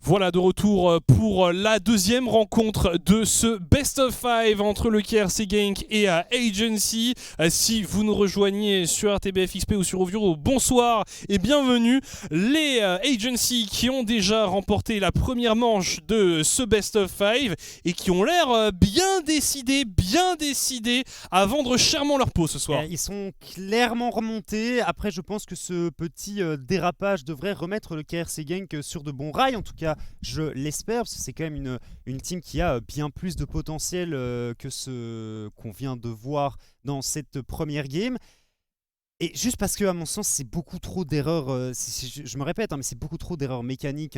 Voilà de retour pour la deuxième rencontre de ce Best of 5 entre le KRC Genk et Agency. Si vous nous rejoignez sur RTBF XP ou sur Oviro, bonsoir et bienvenue. Les Agency qui ont déjà remporté la première manche de ce Best of 5 et qui ont l'air bien décidés à vendre chèrement leur peau ce soir. Ils sont clairement remontés. Après, je pense que ce petit dérapage devrait remettre le KRC Genk sur de bons rails. En tout cas, je l'espère, parce que c'est quand même une team qui a bien plus de potentiel que ce qu'on vient de voir dans cette première game. Et juste parce que, à mon sens, c'est beaucoup trop d'erreurs, je me répète, mais c'est beaucoup trop d'erreurs mécaniques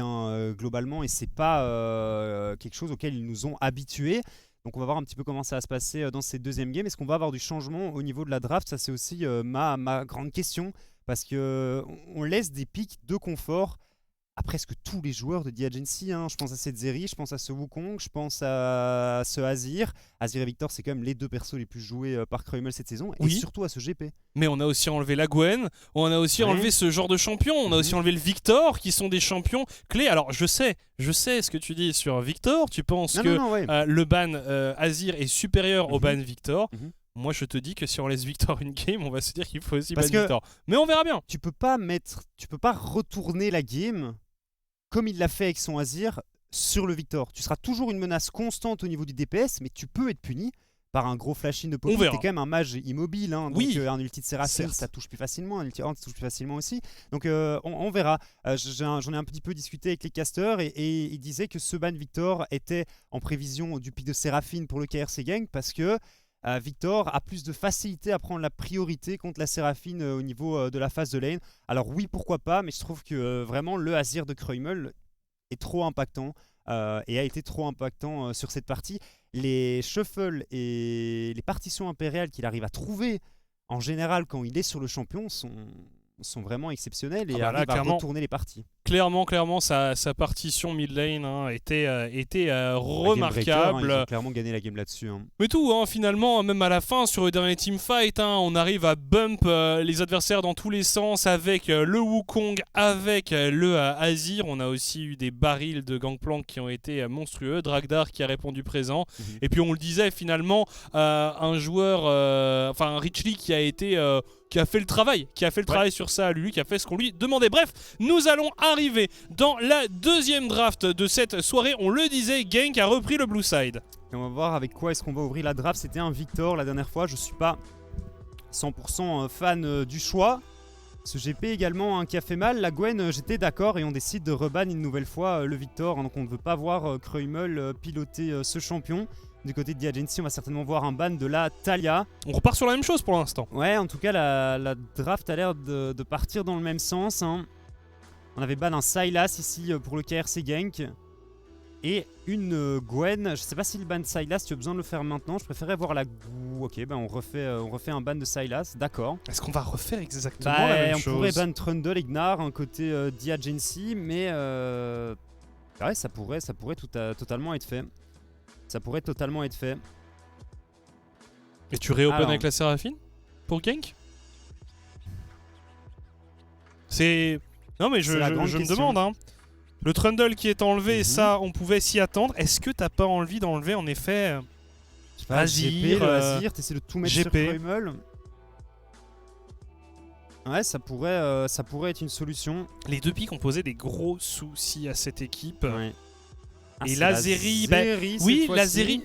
globalement, et c'est pas quelque chose auquel ils nous ont habitués. Donc on va voir un petit peu comment ça va se passer dans cette deuxième game. Est-ce qu'on va avoir du changement au niveau de la draft? Ça, c'est aussi ma grande question, parce qu'on laisse des pics de confort à presque tous les joueurs de The Agency. Je pense à cette Zeri, je pense à ce Wukong, je pense à ce Azir. Azir et Victor, c'est quand même les deux persos les plus joués par Kreumel cette saison, et surtout à ce GP. Mais on a aussi enlevé la Gwen, on a aussi enlevé ce genre de champion, on a aussi enlevé le Victor, qui sont des champions clés. Alors je sais ce que tu dis sur Victor, tu penses le ban Azir est supérieur au ban Victor. Moi, je te dis que si on laisse Victor une game, on va se dire qu'il faut aussi ban Victor. Mais on verra bien. Tu peux pas retourner la game comme il l'a fait avec son Azir sur le Victor. Tu seras toujours une menace constante au niveau du DPS, mais tu peux être puni par un gros flash-in de Poppy. T'es quand même un mage immobile, donc un ulti de Seraphine, ça touche plus facilement, un ulti Horn, ça touche plus facilement aussi. Donc on verra. J'en ai un petit peu discuté avec les casters et ils disaient que ce ban Victor était en prévision du pic de Seraphine pour le KRC Genk, parce que Victor a plus de facilité à prendre la priorité contre la Seraphine au niveau de la phase de lane. Alors oui, pourquoi pas, mais je trouve que vraiment le Azir de Kreumel est trop impactant et a été trop impactant sur cette partie. Les shuffles et les partitions impériales qu'il arrive à trouver en général quand il est sur le champion sont vraiment exceptionnels et arrivent à retourner les parties. Clairement, sa partition mid lane était remarquable. Ils ont clairement gagné la game là-dessus. Mais tout, finalement, même à la fin, sur le dernier teamfight, on arrive à bump les adversaires dans tous les sens avec le Wukong, avec le Azir. On a aussi eu des barils de Gangplank qui ont été monstrueux. Dragdar qui a répondu présent. Et puis on le disait, finalement, un joueur, un Richly qui a été... qui a fait le travail, sur ça, lui, qui a fait ce qu'on lui demandait. Bref, nous allons arriver dans la deuxième draft de cette soirée. On le disait, Genk a repris le blue side. Et on va voir avec quoi est-ce qu'on va ouvrir la draft. C'était un Victor la dernière fois. Je suis pas 100% fan du choix. Ce GP également qui a fait mal. La Gwen, j'étais d'accord, et on décide de reban une nouvelle fois le Victor. Donc on ne veut pas voir Kreumel piloter ce champion. Du côté de The Agency, on va certainement voir un ban de la Talia. On repart sur la même chose pour l'instant. Ouais, en tout cas, la draft a l'air de partir dans le même sens. On avait ban un Sylas ici pour le KRC Genk. Et une Gwen. Je sais pas si le ban de Sylas, tu as besoin de le faire maintenant. Je préférais voir la... Ok, on refait un ban de Sylas, d'accord. Est-ce qu'on va refaire exactement la même chose? On pourrait ban Trundle et Gnar côté The Agency, mais... Ouais, ça pourrait totalement être fait. Ça pourrait totalement être fait. Et tu réopen avec la Seraphine pour Genk? C'est... Non mais je me demande. Le Trundle qui est enlevé, ça on pouvait s'y attendre. Est-ce que t'as pas envie d'enlever en effet Azir, t'essaies de tout mettre sur Kreumel. Ouais, ça pourrait être une solution. Les deux pics ont posé des gros soucis à cette équipe. Ouais. Et la Zeri,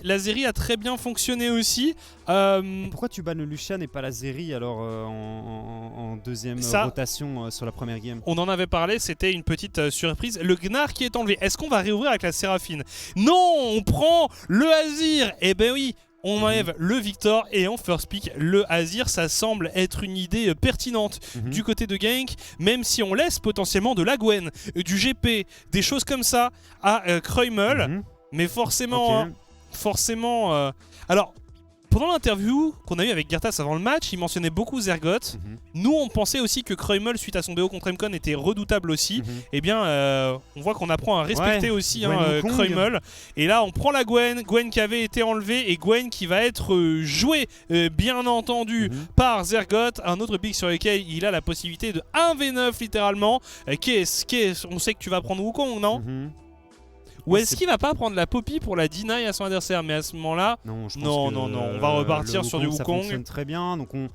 la Zeri a très bien fonctionné aussi. Pourquoi tu bannes le Lucian et pas la Zeri alors en deuxième rotation sur la première game? On en avait parlé, c'était une petite surprise. Le Gnar qui est enlevé. Est-ce qu'on va réouvrir avec la Séraphine? Non, on prend le Azir. Eh ben oui. On enlève le Victor et en first pick le Azir. Ça semble être une idée pertinente du côté de Genk, même si on laisse potentiellement de la Gwen, du GP, des choses comme ça à Kreumel. Mais forcément, alors, pendant l'interview qu'on a eu avec Gertas avant le match, il mentionnait beaucoup Zergoth. Nous, on pensait aussi que Kreumel, suite à son BO contre Mcon, était redoutable aussi. Eh bien, on voit qu'on apprend à respecter aussi Kreumel. Et là, on prend la Gwen qui avait été enlevée et Gwen qui va être jouée, bien entendu, par Zergoth. Un autre pick sur lequel il a la possibilité de 1v9 littéralement. On sait que tu vas prendre Wukong, non? Ou est-ce qu'il va pas prendre la Poppy pour la deny à son adversaire? Mais à ce moment-là, Non, je pense non, que, non, non, on va repartir sur du Ça Wukong. fonctionne très bien, donc on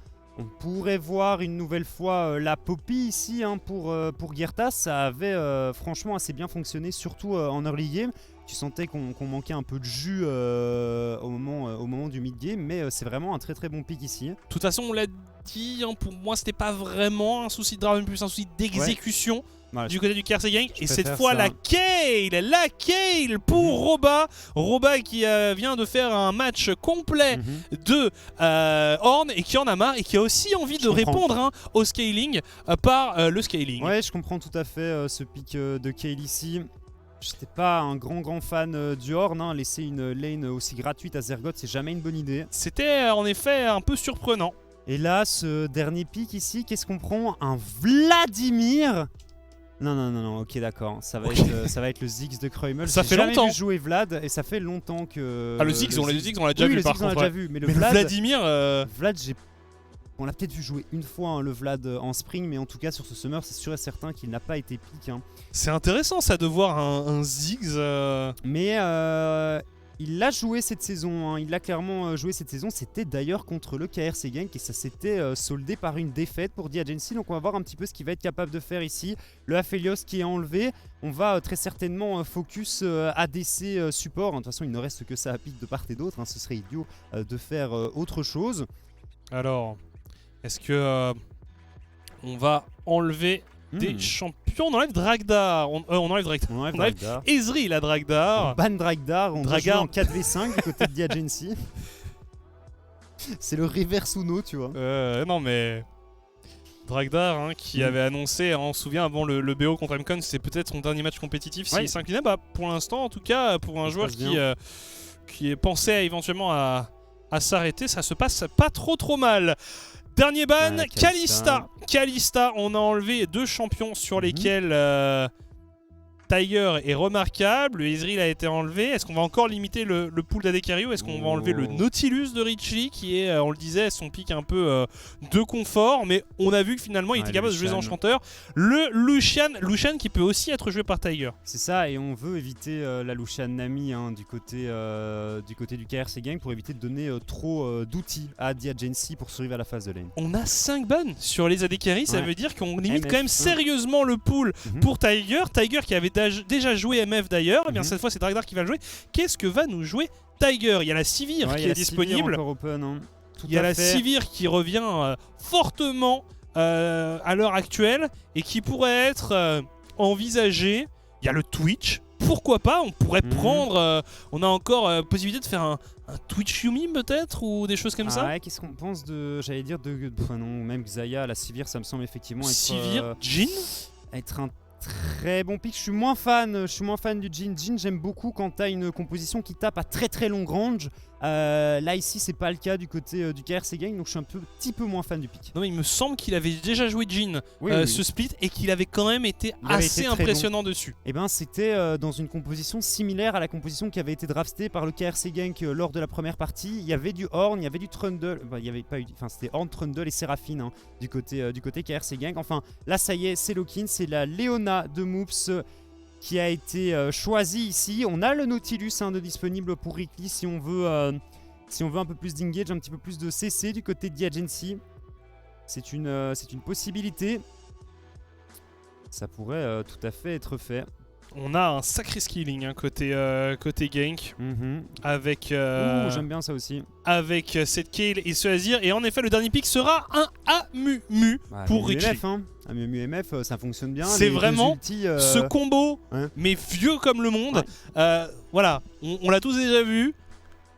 pourrait voir une nouvelle fois la Poppy ici hein, pour Girtas. Ça avait franchement assez bien fonctionné, surtout en early game. Tu sentais qu'on manquait un peu de jus au moment du mid-game, mais c'est vraiment un très très bon pick ici. De toute façon, on l'a dit, hein, pour moi, c'était pas vraiment un souci de draft, mais plus un souci d'exécution. Voilà, du côté du KRC Gang. Et cette préfère fois, ça. la Kale pour Roba. Roba qui vient de faire un match complet de Horn et qui en a marre et qui a aussi envie de répondre hein, au scaling par le scaling. Ouais, je comprends tout à fait ce pick de Kale ici. J'étais pas un grand fan du Horn, hein. Laisser une lane aussi gratuite à Zergoth, c'est jamais une bonne idée. C'était en effet un peu surprenant. Et là, ce dernier pick ici, qu'est-ce qu'on prend? Un Vladimir. Non, ok, d'accord. Ça va être le Ziggs de Kreumel. Ça fait longtemps. J'ai jamais vu jouer Vlad et ça fait longtemps que. Ah, le Ziggs, on l'a déjà vu le par Ziggs, on l'a contre. déjà vu, mais le Mais Vlad. Vladimir. Vlad, on l'a peut-être vu jouer une fois hein, le Vlad en spring, mais en tout cas sur ce summer, c'est sûr et certain qu'il n'a pas été pick. Hein. C'est intéressant ça de voir un Ziggs. Mais il l'a joué cette saison, hein. Il l'a clairement joué cette saison. C'était d'ailleurs contre le KRC Gang et ça s'était soldé par une défaite pour Diagency. Donc on va voir un petit peu ce qu'il va être capable de faire ici. Le Aphelios qui est enlevé. On va très certainement focus ADC support. De toute façon, il ne reste que ça à pick de part et d'autre. Hein. Ce serait idiot de faire autre chose. Alors, est-ce que on va enlever des champions? On enlève Dragdar. On enlève Dragdar. On enlève Dragdar. Ezreal la Dragdar. On ban Dragdar. On doit jouer en 4v5 du côté de Diagency. C'est le reverse Uno, tu vois. Non mais Dragdar hein, qui avait annoncé, hein, on se souvient avant le BO contre MCon, c'est peut-être son dernier match compétitif s'il s'inclinait. Bah, pour l'instant, en tout cas, pour un joueur qui pensait éventuellement à s'arrêter, ça se passe pas trop mal. Dernier ban, Kalista. Kalista, on a enlevé 2 champions sur lesquels Tiger est remarquable. Le Ezreal a été enlevé. Est-ce qu'on va encore limiter le pool d'AD Carry ou est-ce qu'on va enlever le Nautilus de Richie qui est, on le disait, son pick un peu de confort. Mais on a vu que finalement il était capable de jouer les enchanteurs. Le Lucian qui peut aussi être joué par Tiger. C'est ça, et on veut éviter la Lucian Nami hein, du côté du KRC Gang pour éviter de donner trop d'outils à Diagency pour survivre à la phase de lane. On a 5 bans sur les AD Carry, ça veut dire qu'on limite MF, quand même sérieusement le pool pour Tiger. Tiger qui avait déjà joué MF d'ailleurs, et bien cette fois c'est Dragdar qui va le jouer. Qu'est-ce que va nous jouer Tiger? Il y a la Sivir qui est disponible. Open, hein. Il y a la Sivir qui revient fortement à l'heure actuelle et qui pourrait être envisagée. Il y a le Twitch. Pourquoi pas? On pourrait prendre. On a encore possibilité de faire un Twitch Yumi peut-être ou des choses comme ça. Ouais, qu'est-ce qu'on pense de. J'allais dire de. Non, même Xayah, la Sivir, ça me semble effectivement être. Sivir, Jhin être un très bon pick. Je suis moins fan du Jhin. Jhin, j'aime beaucoup quand t'as une composition qui tape à très long range. Là ici c'est pas le cas du côté du KRC Gang, donc je suis un petit peu moins fan du pick. Non mais il me semble qu'il avait déjà joué Jhin ce split et qu'il avait quand même été assez impressionnant dessus. Et ben c'était dans une composition similaire à la composition qui avait été draftée par le KRC Gang lors de la première partie. Il y avait du Horn, il y avait du Trundle, il y avait pas eu, enfin c'était Horn, Trundle et Séraphine hein, du côté KRC Gang. Enfin là ça y est, c'est Lokin, c'est la Leona de Moops qui a été choisi ici. On a le Nautilus hein, de disponible pour Rickly si on veut un peu plus d'engage, un petit peu plus de CC du côté de Diagency. C'est une possibilité. Ça pourrait tout à fait être fait. On a un sacré skilling hein, côté gank avec j'aime bien ça aussi. Avec cette Kale et ce Azir. Et en effet le dernier pick sera un Amumu pour Richie. Amumu MF ça fonctionne bien. C'est vraiment ce combo mais vieux comme le monde. Voilà, on l'a tous déjà vu.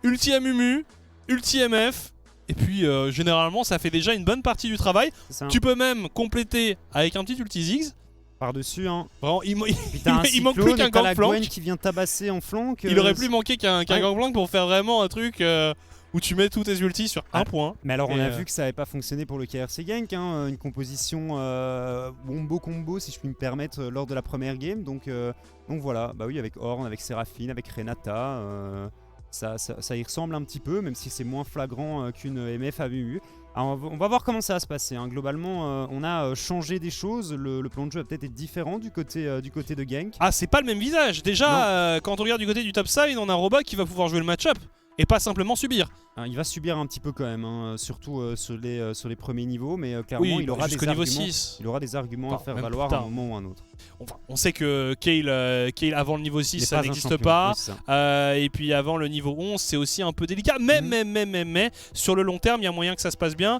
Ulti Amumu, Ulti MF. Et puis généralement ça fait déjà une bonne partie du travail. Tu peux même compléter avec un petit Ulti Ziggs. Par-dessus, hein. Vraiment, il manque plus qu'un Gangplank qui vient tabasser en flanc. Il aurait plus manqué qu'un Gangplank pour faire vraiment un truc où tu mets tous tes ultis sur un point. Mais alors on a vu que ça n'avait pas fonctionné pour le KRC Gank, hein, une composition wombo combo si je puis me permettre lors de la première game. Donc voilà, bah oui avec Horn, avec Séraphine, avec Renata. ça y ressemble un petit peu, même si c'est moins flagrant qu'une MF AMU. Alors, on va voir comment ça va se passer. Hein. Globalement, on a changé des choses. Le plan de jeu va peut-être être différent du côté de Genk. Ah, c'est pas le même visage. Déjà, quand on regarde du côté du top side, on a Roba qui va pouvoir jouer le match-up et pas simplement subir. Il va subir un petit peu quand même, hein, surtout sur les premiers niveaux, mais clairement il aura des niveau arguments, 6. il aura des arguments à faire valoir à un moment ou à un autre. On sait que Kayle avant le niveau 6 ça n'existe pas. Et puis avant le niveau 11 c'est aussi un peu délicat. Mais sur le long terme il y a moyen que ça se passe bien.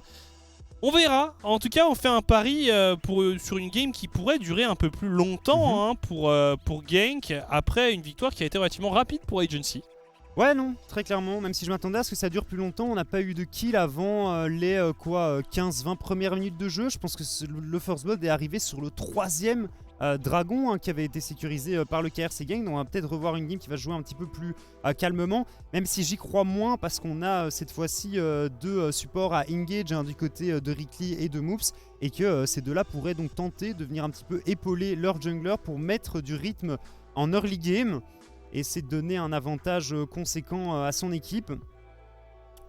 On verra. En tout cas on fait un pari sur une game qui pourrait durer un peu plus longtemps pour Genk après une victoire qui a été relativement rapide pour Agency. Ouais non, très clairement, même si je m'attendais à ce que ça dure plus longtemps, on n'a pas eu de kill avant les 15-20 premières minutes de jeu. Je pense que le First Blood est arrivé sur le 3e dragon qui avait été sécurisé par le KRC Gang. Donc on va peut-être revoir une game qui va jouer un petit peu plus calmement, même si j'y crois moins parce qu'on a cette fois-ci deux supports à engage du côté de Rickley et de Moops, et que ces deux-là pourraient donc tenter de venir un petit peu épauler leur jungler pour mettre du rythme en early game et c'est de donner un avantage conséquent à son équipe.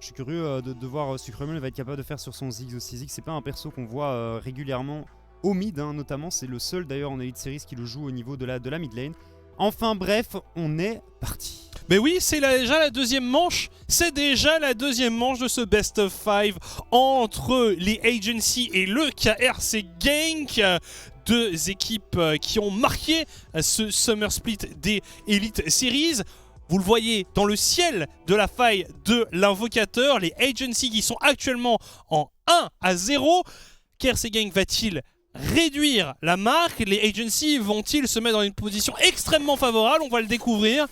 Je suis curieux de voir ce que Krumel va être capable de faire sur son Ziggs aussi. Ziggs, c'est pas un perso qu'on voit régulièrement au mid, notamment. C'est le seul d'ailleurs en Elite Series qui le joue au niveau de la mid lane. Enfin bref, on est parti. Mais oui, c'est déjà la deuxième manche. C'est déjà la deuxième manche de ce Best of 5 entre les Agency et le KRC Genk. Deux équipes qui ont marqué ce Summer Split des Elite Series. Vous le voyez dans le ciel de la faille de l'invocateur. Les Agency qui sont actuellement en 1-0. KRC Genk va-t-il réduire la marque? Les Agency vont-ils se mettre dans une position extrêmement favorable? On va le découvrir.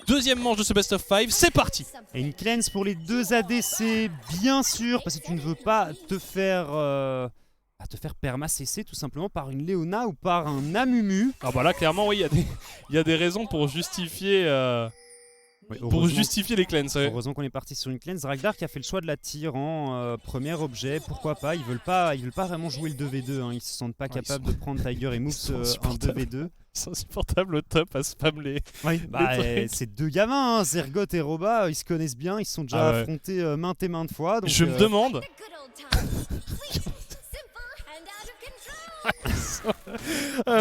Deuxième manche de ce Best of 5, c'est parti. Et une cleanse pour les deux ADC, bien sûr, parce que tu ne veux pas te faire perma CC tout simplement par une Leona ou par un Amumu. Ah bah là clairement oui, il y a des raisons pour justifier justifier les cleanses. Ouais. Heureusement qu'on est parti sur une cleanse. Ragnar qui a fait le choix de la tire en premier objet, pourquoi pas. Ils veulent pas vraiment jouer le 2v2, ils se sentent pas capables de prendre Tiger et Moops en 2v2. Ils sont insupportables au top à spam les... Oui, c'est deux gamins, Zergoth et Roba, ils se connaissent bien, ils se sont déjà affrontés maintes et maintes fois. Donc, je me demande...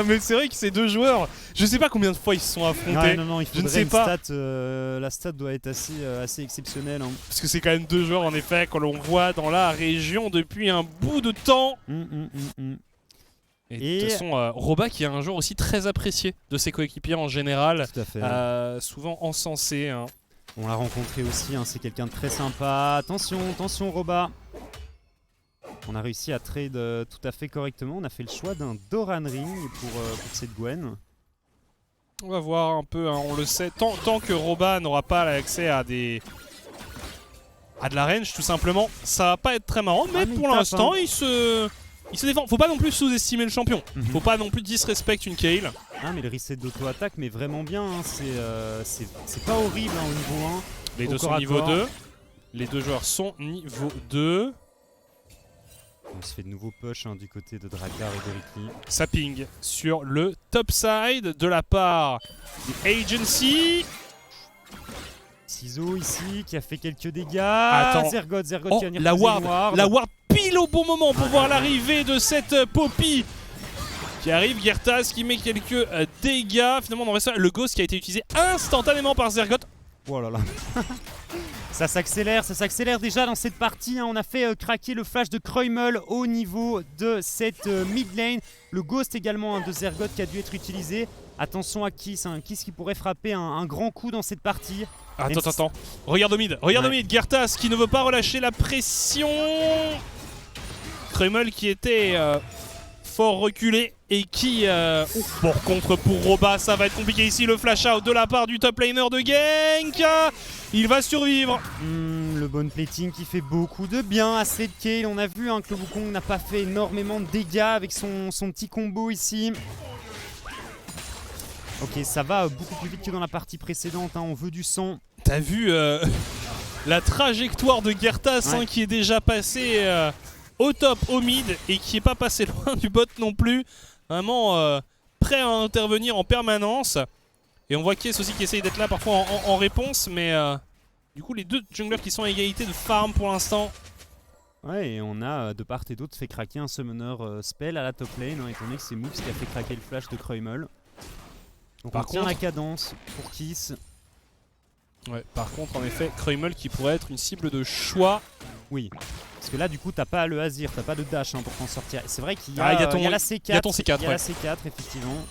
mais c'est vrai que ces deux joueurs, je sais pas combien de fois ils se sont affrontés. Non, il faudrait une stat, la stat doit être assez exceptionnelle. Parce que c'est quand même deux joueurs en effet que l'on voit dans la région depuis un bout de temps. Et de toute façon, Roba qui est un joueur aussi très apprécié de ses coéquipiers en général, tout à fait, souvent encensé. On l'a rencontré aussi, c'est quelqu'un de très sympa. Attention Roba. On a réussi à trade tout à fait correctement. On a fait le choix d'un Doran Ring pour cette Gwen. On va voir un peu, on le sait. Tant que Roba n'aura pas accès à de la range, tout simplement, ça va pas être très marrant. Mais pour l'instant, il se défend. Faut pas non plus sous-estimer le champion. Faut pas non plus disrespect une Kayle. Mais le reset d'auto-attaque, mais vraiment bien. C'est pas horrible au niveau 1. Les deux sont niveau 2. Les deux joueurs sont niveau 2. On se fait de nouveaux push du côté de Drakar et de Rickley. Ça ping sur le top side de la part des Agency. Ciseaux ici qui a fait quelques dégâts. Attends. Zergoth qui va venir la ward pile au bon moment pour voir l'arrivée de cette Poppy qui arrive. Gertas qui met quelques dégâts. Finalement, le Ghost qui a été utilisé instantanément par Zergoth. Oh là là. Ça s'accélère déjà dans cette partie. On a fait craquer le flash de Krumel au niveau de cette mid lane. Le Ghost également de Zergoth qui a dû être utilisé. Attention à Kiss, Kiss qui pourrait frapper un grand coup dans cette partie. Attends. Regarde au mid, Gertas qui ne veut pas relâcher la pression. Krumel qui était fort reculé et qui... Par contre pour Roba ça va être compliqué ici. Le flash out de la part du top laner de Genk. Il va survivre. Le bon plating qui fait beaucoup de bien à cette Kayle. On a vu que le Wukong n'a pas fait énormément de dégâts avec son petit combo ici. Ok, ça va beaucoup plus vite que dans la partie précédente, on veut du sang. T'as vu la trajectoire de Gertas qui est déjà passé au top, au mid et qui est pas passé loin du bot non plus. Vraiment prêt à intervenir en permanence. Et on voit Kies aussi qui essaye d'être là parfois en réponse, mais Du coup, les deux junglers qui sont à égalité de farm pour l'instant. Ouais, et on a de part et d'autre fait craquer un summoner spell à la top lane, hein, étant donné que c'est Moves qui a fait craquer le flash de Kreumel. Donc Par on tient contre- la cadence pour Kiss. Ouais, par contre, en effet, Kreumel qui pourrait être une cible de choix. Oui. Parce que là, du coup, t'as pas le Azir, t'as pas de dash hein, pour t'en sortir. C'est vrai qu'il y a, Ah, il y a ton- il y a la C4. il y a ton C4, Il y a ouais. la C4, effectivement.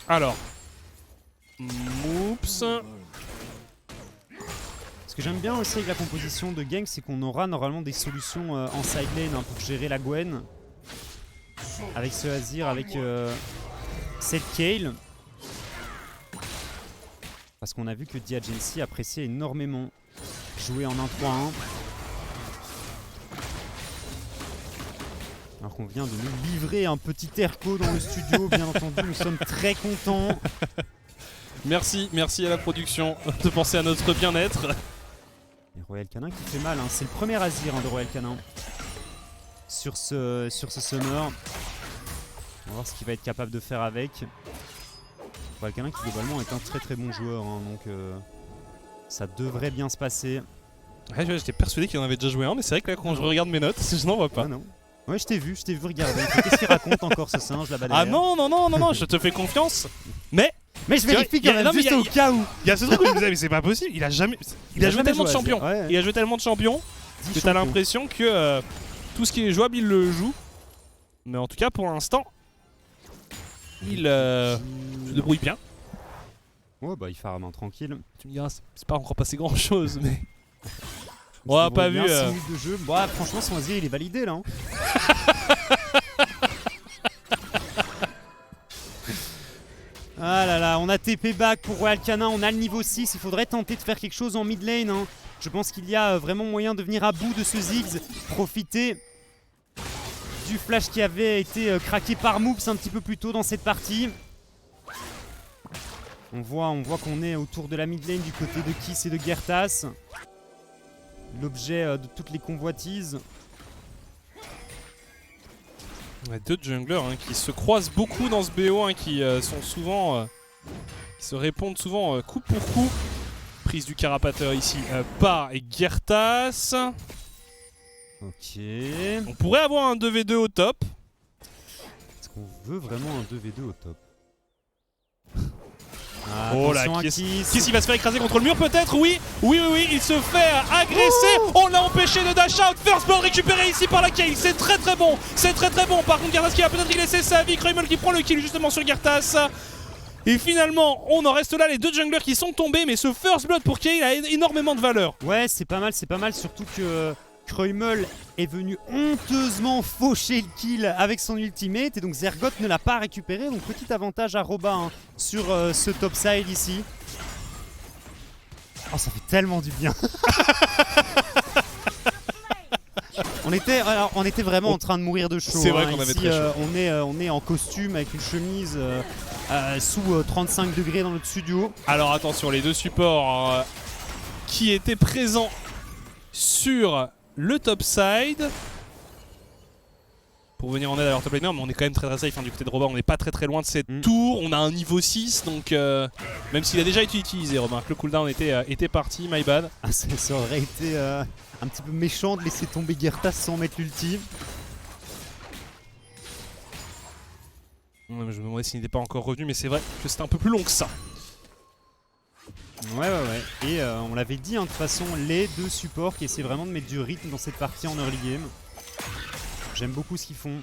Alors. Moops. Ce que j'aime bien aussi avec la composition de Genk, c'est qu'on aura normalement des solutions en side lane hein, pour gérer la Gwen. Avec ce Azir, avec cette Kayle. Parce qu'on a vu que Diagency appréciait énormément jouer en 1-3-1. Alors qu'on vient de nous livrer un petit Erko dans le studio, bien entendu, nous sommes très contents. Merci à la production de penser à notre bien-être. Et Royal Canin qui fait mal, hein. C'est le premier Azir hein, de Royal Canin sur ce summer. On va voir ce qu'il va être capable de faire avec. Royal Canin qui globalement est un très bon joueur, hein, donc ça devrait bien se passer. Ouais, j'étais persuadé qu'il en avait déjà joué un, mais c'est vrai que là, quand je regarde mes notes, je n'en vois pas. Ah non. Ouais, je t'ai vu regarder. Qu'est-ce qu'il raconte encore ce singe là-bas Ah derrière? non, je te fais confiance. Mais Mais je vérifie Il y a- quand même, non, mais juste il y a- au cas où. il y a ce truc où je me disais, mais c'est pas possible, il a joué jamais tellement de joué à champions. Azir, ouais. Il a joué tellement de champions 10 que t'as champions. l'impression que tout ce qui est jouable, il le joue. Mais en tout cas, pour l'instant, il se débrouille bien. Ouais, bah il fait main tranquille. Tu me diras, c'est pas encore passé grand chose, mais. Il On se a pas débrouille vu. bien, 6 minutes de jeu. Bah, franchement, son Azir il est validé là. Hein. Ah là là, on a TP back pour Royal Canin, on a le niveau 6. Il faudrait tenter de faire quelque chose en mid lane. Hein. Je pense qu'il y a vraiment moyen de venir à bout de ce Ziggs. Profiter du flash qui avait été craqué par Moops un petit peu plus tôt dans cette partie. On voit qu'on est autour de la mid lane du côté de Kiss et de Gertas. L'objet de toutes les convoitises. On a deux junglers hein, qui se croisent beaucoup dans ce BO, hein, qui sont souvent. Qui se répondent souvent coup pour coup. Prise du carapateur ici par Gertas. Ok. On pourrait avoir un 2v2 au top. Est-ce qu'on veut vraiment un 2v2 au top? Oh là, attention à Kiss. Kiss. Kiss il va se faire écraser contre le mur peut-être? Oui, il se fait agresser. On l'a empêché de dash out. First blood récupéré ici par la Kayle. C'est très bon. Par contre, Gertas qui va peut-être y laisser sa vie. Kreumel qui prend le kill justement sur Gertas. Et finalement, on en reste là, les deux junglers qui sont tombés. Mais ce first blood pour Kayle a énormément de valeur. Ouais, c'est pas mal, surtout que Kreumel est venu honteusement faucher le kill avec son ultimate et donc Zergot ne l'a pas récupéré, donc petit avantage à Roba hein, sur ce topside ici. Oh, ça fait tellement du bien. On était vraiment en train de mourir de chaud. C'est vrai hein. qu'on avait Ici, très chaud. on est en costume avec une chemise sous 35 degrés dans notre studio. Alors attention, les deux supports qui étaient présents sur le top side pour venir en aide à leur top laner, mais on est quand même très safe hein, du côté de Robin, on n'est pas très loin de cette tour, on a un niveau 6 donc même s'il a déjà été utilisé, remarque le cooldown était parti, my bad. Ah, ça aurait été un petit peu méchant de laisser tomber Gertas sans mettre l'ulti. Je me demandais s'il n'était pas encore revenu, mais c'est vrai que c'était un peu plus long que ça. Ouais. Et on l'avait dit, hein, de toute façon, les deux supports qui essaient vraiment de mettre du rythme dans cette partie en early game. J'aime beaucoup ce qu'ils font.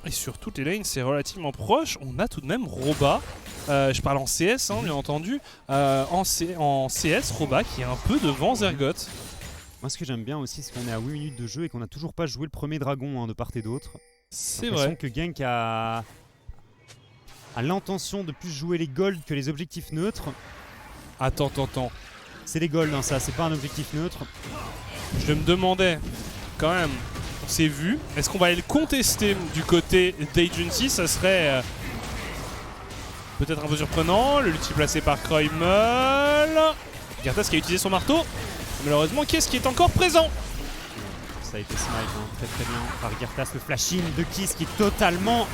Et sur toutes les lanes, c'est relativement proche. On a tout de même Roba. Je parle en CS, hein, bien entendu. En CS, Roba qui est un peu devant Zergot. Moi, ce que j'aime bien aussi, c'est qu'on est à 8 minutes de jeu et qu'on n'a toujours pas joué le premier dragon hein, de part et d'autre. C'est J'ai l'impression vrai. que Genk a l'intention de plus jouer les golds que les objectifs neutres. Attends. C'est les golds, hein, ça, c'est pas un objectif neutre. Je me demandais quand même, on s'est vu, est-ce qu'on va aller le contester du côté d'Agency? Ça serait peut-être un peu surprenant. Le ulti placé par Kreumel. Gertas qui a utilisé son marteau. Malheureusement, qu'est-ce qui est encore présent? Ça a été snipe, hein, très bien par Gertas. Le flash-in de Kiss qui est totalement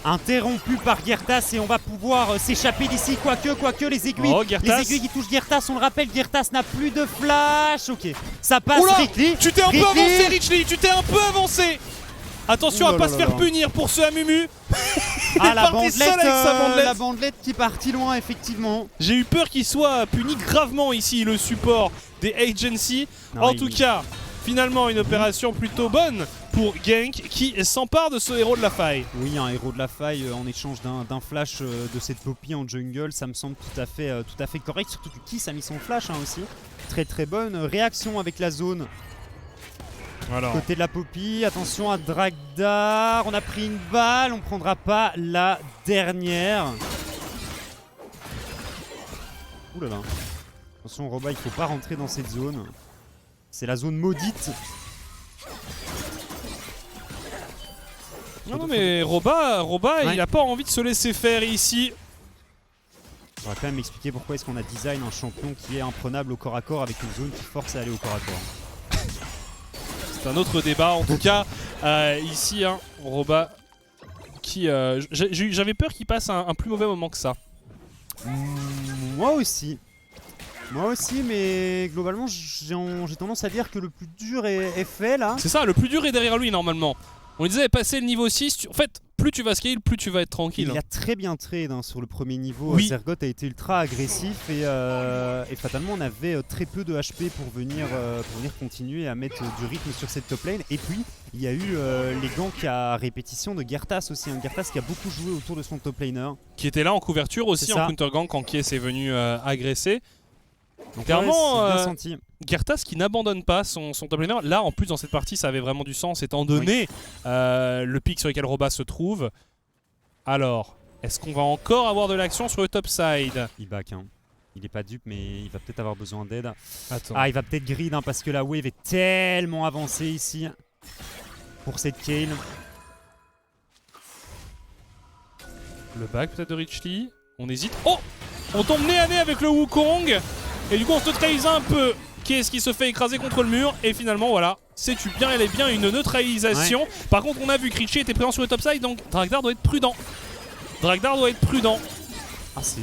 Interrompu par Gertas et on va pouvoir s'échapper d'ici. Quoique, les aiguilles. Oh, Gertas. Les aiguilles qui touchent Gertas, on le rappelle, Gertas n'a plus de flash. Ok, ça passe. Oula, Ridley. tu t'es un peu Ridley. avancé, Richley, tu t'es un peu avancé. Attention à Ouh là pas là se là faire là. punir pour ce Amumu. Ah, la parti seul avec sa bandelette. la bandelette qui est partie loin, effectivement. J'ai eu peur qu'il soit puni gravement ici, le support des Agency. Non, En tout cas, finalement, une opération plutôt bonne pour Genk qui s'empare de ce héros de la faille. Oui, un héros de la faille en échange d'un flash de cette Poppy en jungle, ça me semble tout à fait correct. Surtout que Kiss a mis son flash aussi. Très bonne réaction avec la zone. Alors, Côté de la Poppy, attention à Dragdar, on a pris une balle, on prendra pas la dernière. Ouh là là. Attention Roba, il faut pas rentrer dans cette zone. C'est la zone maudite. non mais Roba Ouais. il a pas envie de se laisser faire ici. On va quand même expliquer pourquoi est-ce qu'on a design un champion qui est imprenable au corps à corps avec une zone qui force à aller au corps à corps. C'est un autre débat. En tout cas, ici, hein, Roba qui... J'avais peur qu'il passe un plus mauvais moment que ça. Moi aussi, mais globalement j'ai tendance à dire que le plus dur est fait là. C'est ça, le plus dur est derrière lui normalement. On lui disait passer le niveau 6, en fait, plus tu vas scale, plus tu vas être tranquille. Il a très bien trade sur le premier niveau. Oui. Zergoth a été ultra agressif et fatalement on avait très peu de HP pour venir continuer à mettre du rythme sur cette top lane. Et puis il y a eu les ganks à répétition de Gertas aussi. Gertas qui a beaucoup joué autour de son top laner. Qui était là en couverture aussi, C'est en ça. counter gank quand Kies est venu agresser. Donc Clairement, ouais, c'est bien senti. Gertas qui n'abandonne pas son top laner. Là, en plus, dans cette partie, ça avait vraiment du sens étant donné le pic sur lequel Roba se trouve. Alors, est-ce qu'on va encore avoir de l'action sur le top side? Il back, hein. Il est pas dupe, mais il va peut-être avoir besoin d'aide. Attends. Ah, il va peut-être grid parce que la wave est tellement avancée ici pour cette Kayle. Le back peut-être de Richley. On hésite. Oh! On tombe nez à nez avec le Wukong. Et du coup, on se neutralise un peu. Qui est-ce qui se fait écraser contre le mur? Et finalement, voilà. C'est-tu bien, elle est bien une neutralisation. Par contre, on a vu que Richley était présent sur le top side. Donc, Dragdar doit être prudent.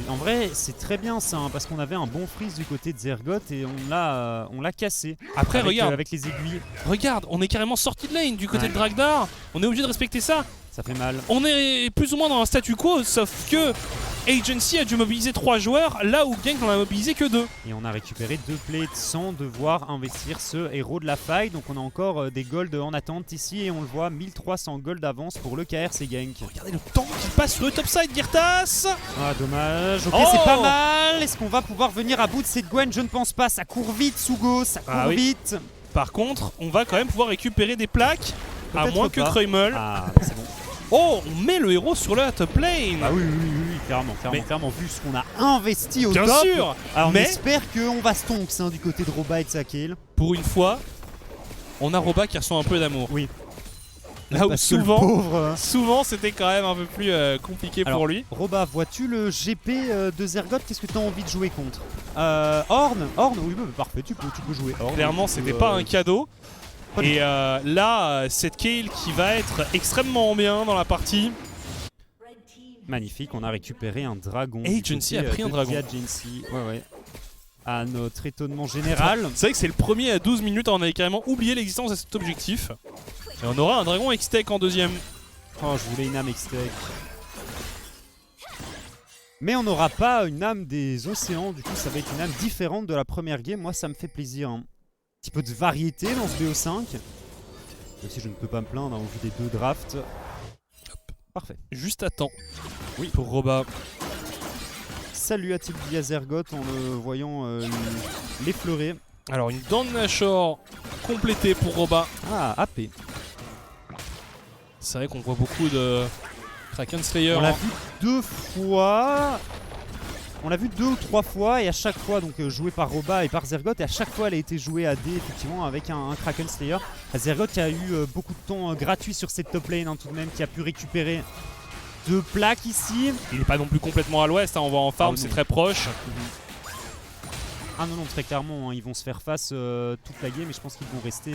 En vrai, c'est très bien ça, hein, parce qu'on avait un bon freeze du côté de Zergoth et on l'a cassé. Après, avec, regarde. avec les aiguilles, Regarde, on est carrément sorti de lane du côté Ouais. de Dragdar. On est obligé de respecter ça. ça fait mal. On est plus ou moins dans un statu quo, sauf que Agency a dû mobiliser 3 joueurs, là où Genk n'en a mobilisé que 2. Et on a récupéré 2 plates sans devoir investir ce héros de la faille. Donc on a encore des golds en attente ici et on le voit, 1300 gold d'avance pour le KRC Genk. Regardez le temps qui passe sur le topside, Gertas. Ah dommage, ok Oh, c'est pas mal. Est-ce qu'on va pouvoir venir à bout de cette Gwen? Je ne pense pas, ça court vite Sugo, ça court Ah oui. vite. Par contre, on va quand même pouvoir récupérer des plaques, à Peut-être moins que pas. Treumel. Ah c'est bon. Oh, on met le héros sur la top lane. Ah oui, clairement, Mais- clairement, vu ce qu'on a investi au Bien top. sûr. Alors on Mais espère qu'on va stonks du côté de Roba et de sa Kayle. pour une fois, on a Roba qui reçoit un peu d'amour. Oui. Là où Parce que le souvent, pauvre. souvent c'était quand même un peu plus compliqué Alors, pour lui. Roba, vois-tu le GP de Zergoth? Qu'est-ce que tu as envie de jouer contre? Ornn, oui, bah, parfait, tu peux jouer Ornn. Clairement, c'était pas un cadeau. pas du Et là, cette Kayle qui va être extrêmement bien dans la partie. Magnifique, on a récupéré un dragon. du Agency côté, a pris un de dragon. Agency, ouais. À notre étonnement général. C'est vrai que c'est le premier à 12 minutes, on avait carrément oublié l'existence de cet objectif. Et on aura un dragon X-Tech en deuxième. Oh, je voulais une âme X-Tech. Mais on n'aura pas une âme des océans, du coup ça va être une âme différente de la première game. Moi ça me fait plaisir, hein. Un petit peu de variété dans ce BO5. Même si je ne peux pas me plaindre au vu des 2 drafts. Parfait. Juste à temps. Oui. Pour Roba. Salut à Tilby Zergoth en le voyant l'effleurer. Alors une Dawn Nashor complétée pour Roba. Ah, AP. C'est vrai qu'on voit beaucoup de Kraken Slayer. On l'a hein. vu 2 fois. On l'a vu 2 ou 3 fois et à chaque fois donc joué par Roba et par Zergoth et à chaque fois elle a été jouée AD effectivement avec un Kraken Slayer. Zergoth qui a eu beaucoup de temps gratuit sur cette top lane, hein, tout de même, qui a pu récupérer 2 plaques ici. Il n'est pas non plus complètement à l'ouest, hein, on va en farm, Ah, c'est non. très proche. Ah non, très clairement, hein, ils vont se faire face toute la game et je pense qu'ils vont rester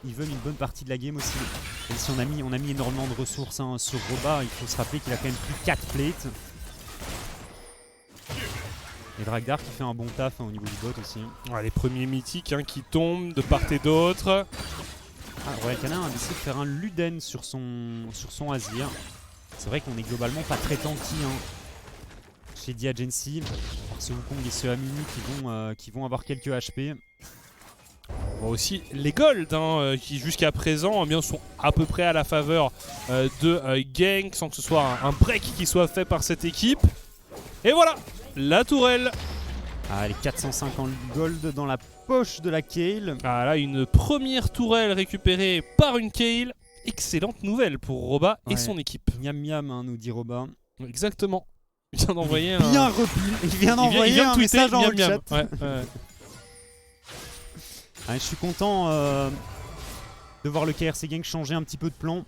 une bonne partie de la game aussi. Même si on a mis énormément de ressources hein, sur Roba, il faut se rappeler qu'il a quand même pris 4 plates. Et Dragdar qui fait un bon taf hein, au niveau du bot aussi. Ouais, les premiers mythiques hein, qui tombent de part et d'autre. Royal Canin a décidé de faire un Luden sur son Azir. C'est vrai qu'on est globalement pas très tanky hein, chez Diagency. Par ce Wukong et ce Amini qui vont avoir quelques HP. On voit aussi les Gold hein, qui jusqu'à présent bien, sont à peu près à la faveur de Gank sans que ce soit un break qui soit fait par cette équipe. Et voilà, la tourelle. Ah, les 450 gold dans la poche de la Kayle. Ah là, une première tourelle récupérée par une Kayle. Excellente nouvelle pour Roba et son équipe. Miam miam hein, nous dit Roba. Exactement. Il vient d'envoyer un... Bien repli. Il vient d'envoyer un message en chat. Ouais. Je suis content de voir le KRC Gang changer un petit peu de plan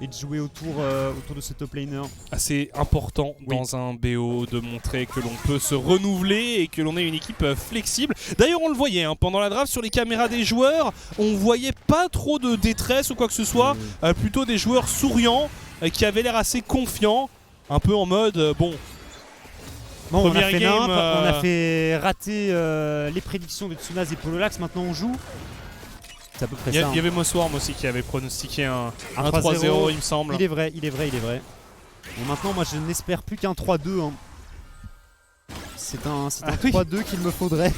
et de jouer autour de ce top laner. Assez important dans un BO de montrer que l'on peut se renouveler et que l'on est une équipe flexible. D'ailleurs on le voyait hein, pendant la draft sur les caméras des joueurs, on voyait pas trop de détresse ou quoi que ce soit, plutôt des joueurs souriants qui avaient l'air assez confiants, un peu en mode bon... Bon, on a fait on a fait rater les prédictions de Tsunaz et Pololax, maintenant on joue. C'est à peu près ça. Il y avait Mossworm aussi qui avait pronostiqué un 3-0 il me semble. Il est vrai. Bon, maintenant moi je n'espère plus qu'un 3-2. Hein. C'est un 3-2 qu'il me faudrait.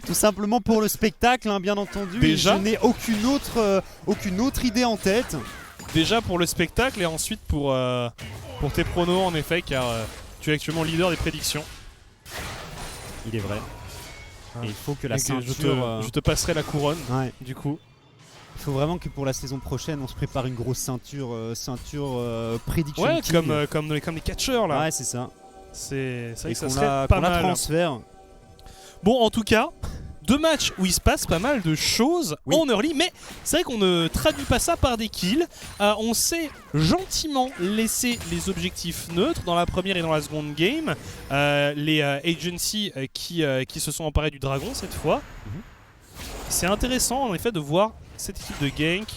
Tout simplement pour le spectacle, hein, bien entendu. Déjà, je n'ai aucune autre idée en tête. Déjà pour le spectacle et ensuite pour tes pronos en effet car... tu es actuellement leader des prédictions. Il est vrai. Et il faut que la ceinture... Je te passerai la couronne, du coup. Il faut vraiment que pour la saison prochaine, on se prépare une grosse ceinture prédiction. Ouais, comme les catcheurs là. Ouais, c'est ça. C'est vrai que ça serait pas mal. Transfert. Bon, en tout cas... 2 matchs où il se passe pas mal de choses en early, mais c'est vrai qu'on ne traduit pas ça par des kills. On sait gentiment laisser les objectifs neutres dans la première et dans la seconde game. Les agencies qui se sont emparés du dragon cette fois. C'est intéressant en effet de voir cette équipe de gank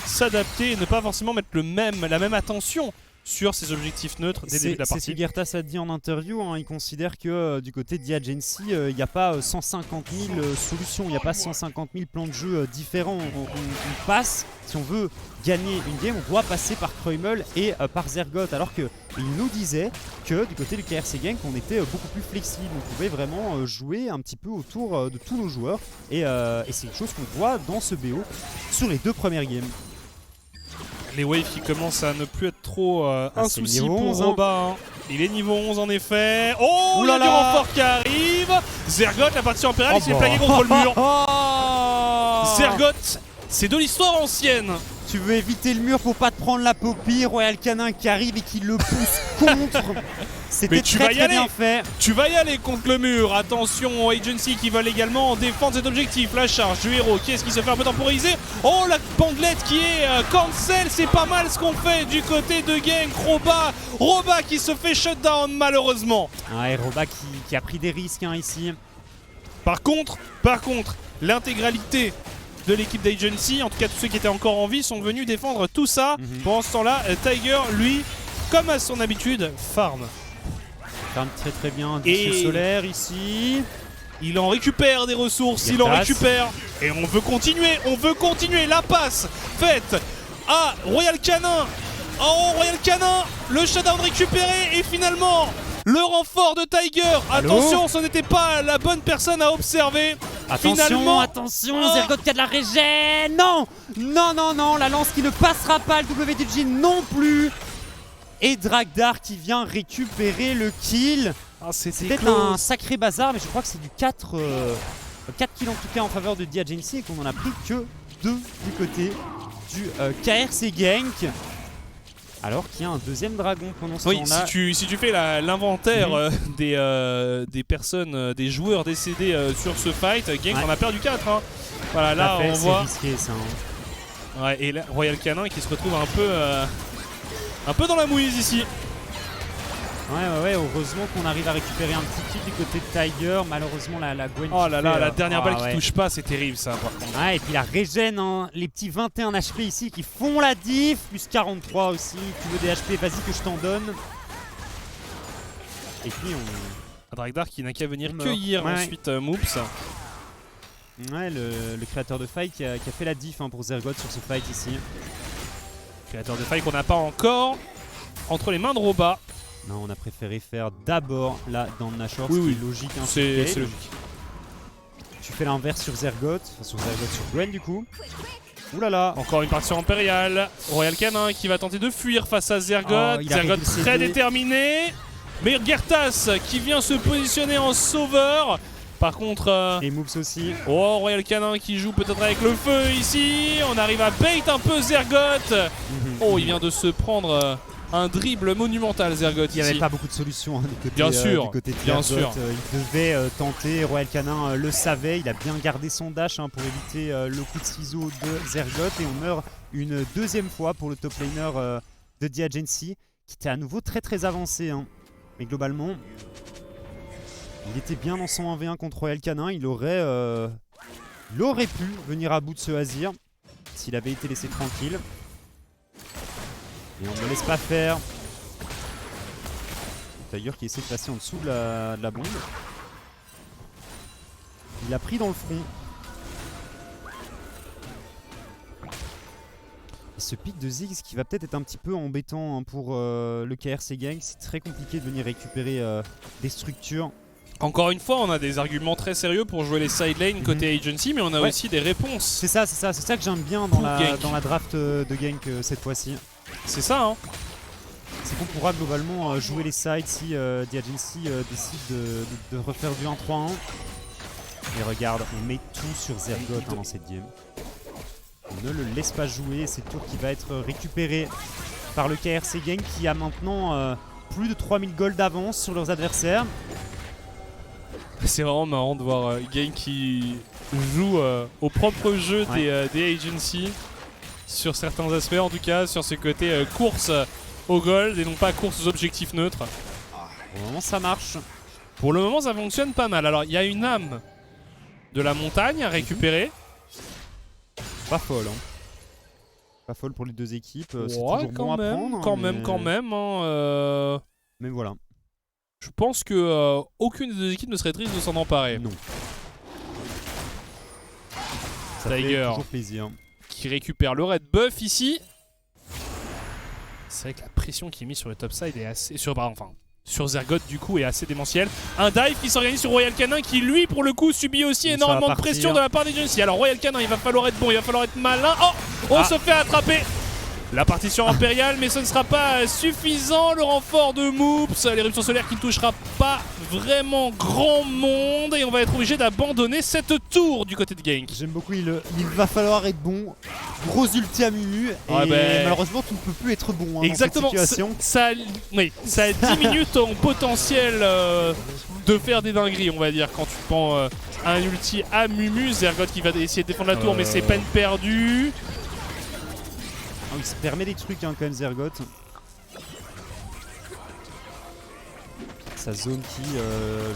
s'adapter et ne pas forcément mettre la même attention sur ses objectifs neutres dès le début de la partie. C'est ce que Gertas a dit en interview, hein, il considère que du côté d'Agency, il n'y a pas 150 000 solutions, il n'y a pas 150 000 plans de jeu différents. On passe, si on veut gagner une game, on doit passer par Kreumel et par Zergoth, alors qu'il nous disait que du côté du KRC Gang, on était beaucoup plus flexible, on pouvait vraiment jouer un petit peu autour de tous nos joueurs, et c'est quelque chose qu'on voit dans ce BO sur les 2 premières games. Les waves qui commencent à ne plus être trop un souci pour hein. Roba. Hein. Il est niveau 11 en effet. Oh, il y a du renfort qui arrive. Zergoth, la partie impériale, il s'est plaqué contre le mur. Zergoth, c'est de l'histoire ancienne. Tu veux éviter le mur pour pas te prendre la popie, Royal Canin qui arrive et qui le pousse contre. C'était très bien fait. Tu vas y aller contre le mur. Attention aux Agency qui veulent également défendre cet objectif. La charge du héros. Qui est-ce qui se fait un peu temporiser? Oh, la bandelette qui est cancel. C'est pas mal ce qu'on fait du côté de Gank. Roba qui se fait shutdown malheureusement. Ouais, Roba qui a pris des risques hein, ici. Par contre, l'intégralité de l'équipe d'Agency, en tout cas tous ceux qui étaient encore en vie, sont venus défendre tout ça. Pendant ce temps-là, Tiger, lui, comme à son habitude, farm. Farm très très bien, du solaire ici. Il en récupère des ressources, il en récupère. Et on veut continuer, la passe faite à Royal Canin. Oh, Royal Canin, le shutdown récupéré et finalement... le renfort de Tiger. Attention, ce n'était pas la bonne personne à observer. Attention, Zergoth qui a de la régène. Non, la lance qui ne passera pas, le WDG non plus. Et Dragdar qui vient récupérer le kill. C'était un sacré bazar, mais je crois que c'est du 4 kills en tout cas en faveur de Diagency et qu'on en a pris que 2 du côté du KRC Gank. Alors qu'il y a un deuxième dragon pendant ce temps-là. Si tu fais l'inventaire des personnes, des joueurs décédés sur ce fight, Gank en a perdu 4. Hein. Voilà, là on voit. C'est risqué ça. Hein. Ouais, et là, Royal Canin qui se retrouve un peu dans la mouise ici. Ouais, heureusement qu'on arrive à récupérer un petit kill du côté de Tiger. Malheureusement, la Gwen. Oh là là, la dernière balle ouais. qui touche pas, c'est terrible ça par contre. Ouais, et puis la régène, hein, les petits 21 HP ici qui font la diff, plus 43 aussi. Tu veux des HP, vas-y que je t'en donne. Et puis on. Drakdar qui n'a qu'à venir On cueillir meurt. ensuite Moops. Ouais, le créateur de fight qui a fait la diff pour Zergoth sur ce fight ici. Créateur de faille qu'on n'a pas encore entre les mains de Roba. Non, on a préféré faire d'abord la dans Nashor, Oui, ce oui. qui est logique. Hein, C'est sur Gale. logique. Tu fais l'inverse sur Zergoth, enfin sur Zergoth sur Gwen du coup. Ouh là là. Encore une partition impériale. Royal Canin qui va tenter de fuir face à Zergoth. Oh, il a Zergoth réussi très de- déterminé. Mais Gertas qui vient se positionner en sauveur. Par contre, Et Moops aussi. oh, Royal Canin qui joue peut-être avec le feu ici. On arrive à bait un peu Zergoth. Oh, il vient de se prendre un dribble monumental Zergoth Il n'y avait ici. pas beaucoup de solutions hein, du côté, Bien sûr, du côté de bien Zergoth. sûr. Il devait tenter, Royal Canin le savait, il a bien gardé son dash pour éviter le coup de ciseau de Zergoth. Et on meurt une deuxième fois pour le top laner de The Agency, qui était à nouveau très très avancé. Hein. Mais globalement, il était bien dans son 1v1 contre Royal Canin. Il aurait pu venir à bout de ce Azir s'il avait été laissé tranquille. Et on ne le laisse pas faire. Tiger qui essaie de passer en dessous de la bombe. Il a pris dans le front. Et ce pic de Ziggs qui va peut-être être un petit peu embêtant pour le KRC Gang. C'est très compliqué de venir récupérer des structures. Encore une fois, on a des arguments très sérieux pour jouer les side lanes côté Agency, mais on a Ouais. aussi des réponses. C'est ça que j'aime bien dans Pour la gank. draft de Gank cette fois-ci. C'est ça, hein. C'est qu'on pourra globalement jouer les sides si The Agency décide de refaire du 1-3-1. Et regarde, on met tout sur Zergoth dans cette game. On ne le laisse pas jouer, c'est le tour qui va être récupéré par le KRC Gang qui a maintenant plus de 3000 gold d'avance sur leurs adversaires. C'est vraiment marrant de voir Gang qui joue au propre jeu des Agency sur certains aspects, en tout cas sur ce côté course au gold et non pas course aux objectifs neutres. Pour le moment ça marche. Pour le moment ça fonctionne pas mal. Alors il y a une âme de la montagne à récupérer. Pas folle. Hein. Pas folle pour les deux équipes. C'est Ouais, toujours bon à prendre. quand même. Hein, Mais voilà. je pense que aucune des deux équipes ne serait triste de s'en emparer. Non. Ça fait Tiger toujours plaisir. qui récupère le red buff ici. C'est vrai que la pression qui est mise sur le topside est assez... sur Zergoth du coup est assez démentielle. Un dive qui s'organise sur Royal Canin qui lui pour le coup subit aussi Ça énormément va de pression partir. de la part des Agency. Alors Royal Canin il va falloir être bon, il va falloir être malin. Oh, on se fait attraper. La partition impériale, mais ce ne sera pas suffisant. Le renfort de Moops, l'éruption solaire qui ne touchera pas vraiment grand monde. Et on va être obligé d'abandonner cette tour du côté de Gank. J'aime beaucoup, il va falloir être bon. Gros ulti à Mumu. Ouais, et ben- malheureusement, tu ne peux plus être bon Exactement, dans cette situation. ça diminue ton potentiel de faire des dingueries, on va dire, quand tu prends un ulti à Mumu. Zergoth qui va essayer de défendre la tour, mais c'est peine perdue. Ah, il se permet des trucs quand même, Zergoth. Sa zone qui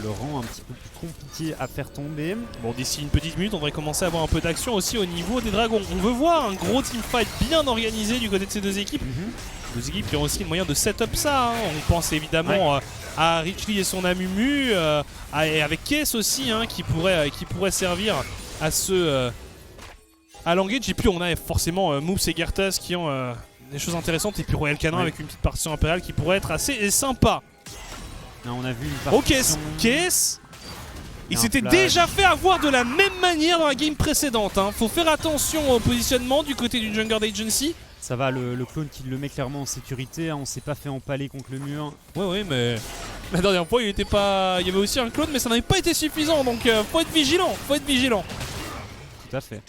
le rend un petit peu plus compliqué à faire tomber. Bon, d'ici une petite minute, on devrait commencer à avoir un peu d'action aussi au niveau des dragons. On veut voir un gros teamfight bien organisé du côté de ces deux équipes. Deux équipes qui ont aussi le moyen de setup ça. Hein. On pense évidemment à Richly et son Amumu, et avec Kess aussi, hein, qui pourrait servir à ce à l'engage. Et puis on a forcément Moops et Gertas qui ont des choses intéressantes. Et puis Royal Canin avec une petite partition impériale qui pourrait être assez sympa. Là, on a vu une Ok, partition. Kess, il un s'était flash. déjà fait avoir de la même manière dans la game précédente. Hein. Faut faire attention au positionnement du côté du Jungler d'Agency. Ça va, le clone qui le met clairement en sécurité. Hein, on s'est pas fait empaler contre le mur. Ouais, mais la dernière fois, il était pas. Il y avait aussi un clone, mais ça n'avait pas été suffisant. Donc, faut être vigilant. Tout à fait.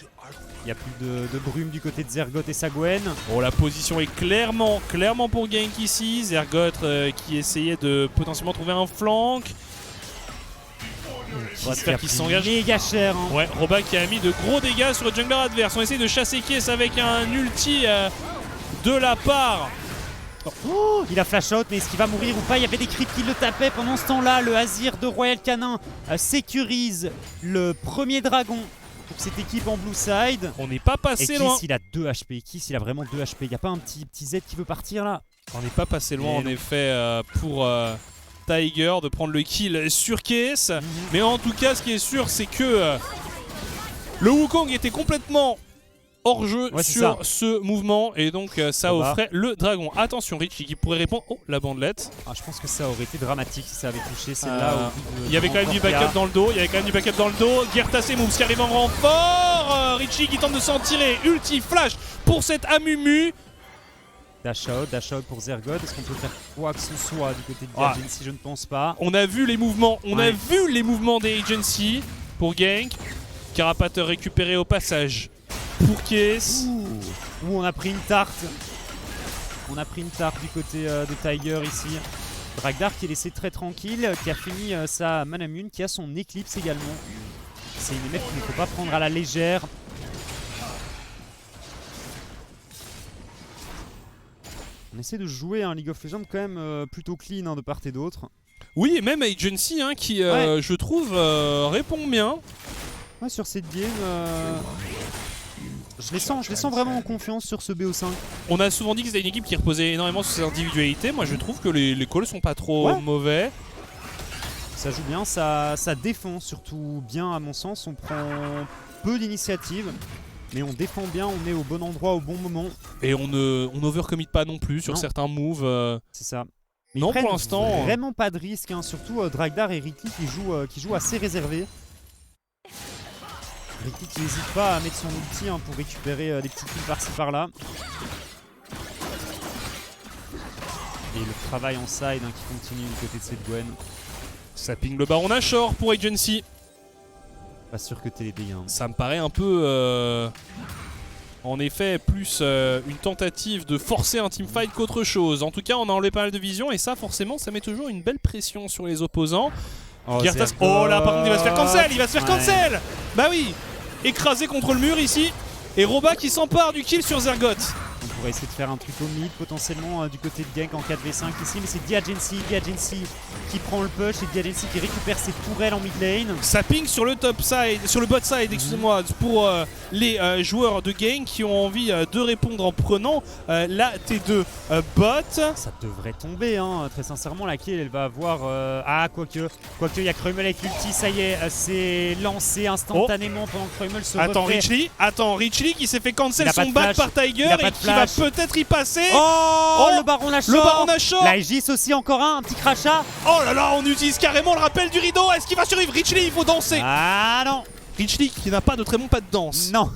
Il n'y a plus de brume du côté de Zergoth et sa Gwen. Bon, la position est clairement pour Gank ici. Zergoth qui essayait de potentiellement trouver un flank. On va se faire qu'il s'engage. Méga cher. Hein. Ouais, Roba qui a mis de gros dégâts sur le jungler adverse. On essaie de chasser Kess avec un ulti de la part Oh, il a flash out, mais est-ce qu'il va mourir ou pas? Il y avait des creeps qui le tapaient pendant ce temps-là. Le Azir de Royal Canin sécurise le premier dragon pour cette équipe en blue side. On n'est pas passé Et loin. Kiss, il a 2 HP. Kiss, il a vraiment 2 HP. Il n'y a pas un petit Z qui veut partir là? On n'est pas passé loin Mais en non. effet pour Tiger de prendre le kill sur Case. Mais en tout cas, ce qui est sûr, c'est que le Wukong était complètement hors jeu sur ce mouvement et donc ça offrait le dragon. Attention, Richie qui pourrait répondre. Oh, la bandelette. Ah, je pense que ça aurait été dramatique si ça avait touché celle-là. Il y avait quand même du backup dans le dos. Il y avait quand même du backup dans le dos. Girtas et Moves qui arrivent en renfort. Richie qui tente de s'en tirer. Ulti flash pour cette Amumu. Dash out pour Zergod. Est-ce qu'on peut faire quoi que ce soit du côté de Agency? Je ne pense pas. On a vu les mouvements. On a vu les mouvements des Agency pour gank. Carapateur récupéré au passage pour Case. On a pris une tarte. On a pris une tarte du côté de Tiger ici. Dragdar qui est laissé très tranquille, qui a fini sa Manamune, qui a son Eclipse également. C'est une émette qu'il ne faut pas prendre à la légère. On essaie de jouer un League of Legends quand même plutôt clean de part et d'autre. Oui, et même Agency qui, je trouve, répond bien. Ouais, sur cette game, je les sens vraiment en confiance sur ce BO5. On a souvent dit que c'était une équipe qui reposait énormément sur ses individualités. Moi, je trouve que les calls sont pas trop mauvais. Ça joue bien, ça défend surtout bien à mon sens. On prend peu d'initiative, mais on défend bien, on est au bon endroit au bon moment. Et on overcommit pas non plus sur certains moves. C'est ça. Mais non, pour l'instant. Vraiment pas de risque, surtout Dragdar et Ricky qui jouent assez réservés. Ricky qui n'hésite pas à mettre son ulti pour récupérer des petits kills par-ci par-là. Et le travail en side qui continue du côté de cette Gwen. Ça ping le Baron Nashor pour Agency. Pas sûr que t'aies les dégâts. Ça me paraît un peu, en effet, plus une tentative de forcer un teamfight qu'autre chose. En tout cas, on a enlevé pas mal de vision et ça, forcément, ça met toujours une belle pression sur les opposants. Oh là, par contre, il va se faire cancel, il va se faire cancel. Bah oui, écrasé contre le mur ici. Et Roba qui s'empare du kill sur Zergoth. On pourrait essayer de faire un truc au mid potentiellement du côté de gank en 4v5 ici, mais c'est Diagency qui prend le push et Diagency qui récupère ses tourelles en mid lane. Ça ping sur le top side, sur le bot side, excusez-moi, pour les joueurs de gank qui ont envie de répondre en prenant la T2 bot. Ça devrait tomber, très sincèrement, la kill elle va avoir. Quoique il y a Krumel avec l'ulti, ça y est, c'est lancé instantanément pendant que Krumel se refait. Attends, Richie qui s'est fait cancel son back par Tiger et qui va peut-être y passer. Oh, le Baron Nashor. La Aegis aussi, encore un petit crachat. Oh là là, on utilise carrément le rappel du rideau. Est-ce qu'il va survivre? Richie, il faut danser. Ah non. Richie qui n'a pas de très bon pas de danse. Non.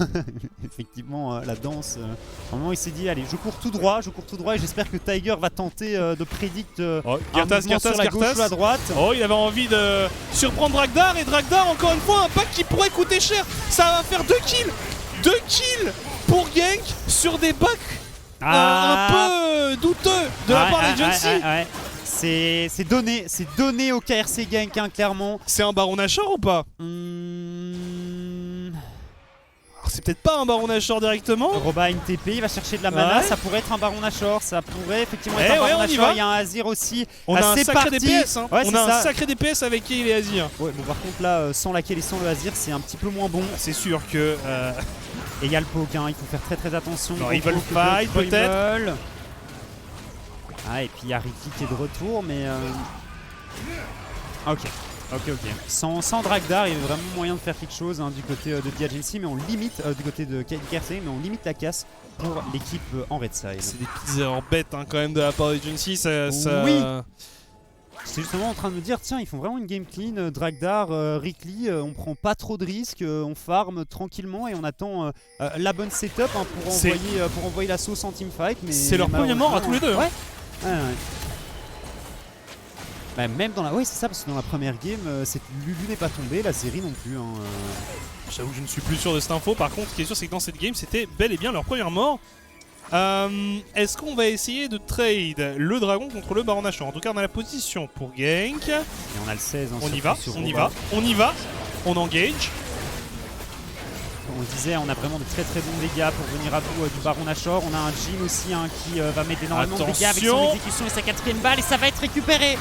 Effectivement, la danse. À un moment, il s'est dit, allez, je cours tout droit et j'espère que Tiger va tenter de prédict Gartas sur la gauche ou la droite. Oh, il avait envie de surprendre Dragdar et Dragdar, encore une fois, un pack qui pourrait coûter cher. Ça va faire 2 kills. 2 kills pour gank sur des bucks un peu douteux de la part d'Agency. C'est donné au KRC gank, clairement. C'est un Baron Nashor ou pas? C'est peut-être pas un Baron Nashor directement. Roba a une TP, il va chercher de la mana, ça pourrait être un Baron Nashor, ça pourrait effectivement être un Baron Nashor. Il y a un Azir aussi. On a un sacré DPS, on a un sacré DPS avec Kayle et Azir. Ouais, bon, par contre là, sans la Kayle et sans le Azir, c'est un petit peu moins bon. C'est sûr que... Et il y a le poke, il faut faire très attention. Non, ils veulent fight peut-être. Et puis il y a Ricky qui est de retour, mais... Ok. Sans Dragdar, il y avait vraiment moyen de faire quelque chose du côté de Diagency, mais on limite, du côté de KRC, mais on limite la casse pour l'équipe en red side. C'est des petites erreurs bêtes quand même de la part d'Agency, Oui. J'étais justement en train de me dire, tiens, ils font vraiment une game clean, Dragdar, Rickly, on prend pas trop de risques, on farm tranquillement et on attend la bonne setup pour envoyer la sauce en teamfight. C'est leur premier mort à tous les deux. Ouais. Bah, même dans la... Oui, c'est ça, parce que dans la première game, Lulu n'est pas tombé, la série non plus. J'avoue que je ne suis plus sûr de cette info. Par contre, ce qui est sûr, c'est que dans cette game, c'était bel et bien leur première mort. Est-ce qu'on va essayer de trade le dragon contre le Baron Nashor? En tout cas, on a la position pour gank. Et on a le 16. On y va, on engage. on le disait, on a vraiment de très très bons dégâts pour venir à bout du Baron Nashor. On a un Jhin aussi hein, qui va mettre énormément de dégâts avec son exécution et sa 4ème balle. Et ça va être récupéré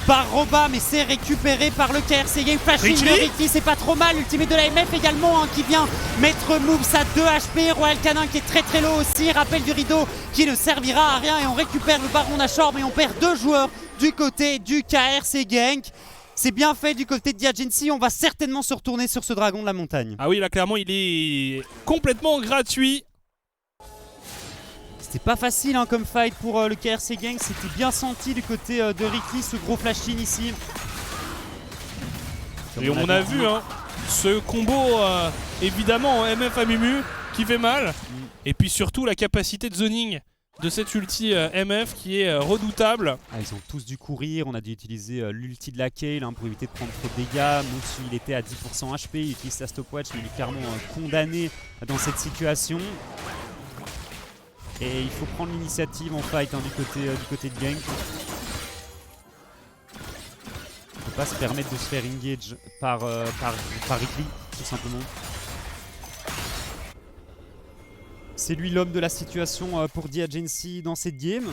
par Roba, mais c'est récupéré par le KRC Gang. Flashing de Ricky, c'est pas trop mal. Ultimate de la MF également hein, qui vient mettre moves à 2 HP. Royal Canin qui est très très low aussi. Rappel du rideau qui ne servira à rien. Et on récupère le Baron Nashor, mais on perd 2 joueurs du côté du KRC Gang. C'est bien fait du côté de Diagency. On va certainement se retourner sur ce dragon de la montagne. Ah oui, là clairement il est complètement gratuit. C'était pas facile hein, comme fight pour le KRC Gang, c'était bien senti du côté de Ricky, ce gros flash-in ici. Et on a vu hein, ce combo évidemment en MF à Mumu qui fait mal. Et puis surtout la capacité de zoning de cette ulti MF qui est redoutable. Ah, ils ont tous dû courir, on a dû utiliser l'ulti de la Kayle hein, pour éviter de prendre trop de dégâts. Moussu il était à 10% HP, il utilise sa stopwatch mais il est clairement condamné dans cette situation. Et il faut prendre l'initiative en fight hein, du côté de Gang. On ne peut pas se permettre de se faire engage par Ricky, tout simplement. C'est lui l'homme de la situation pour Diagency dans cette game.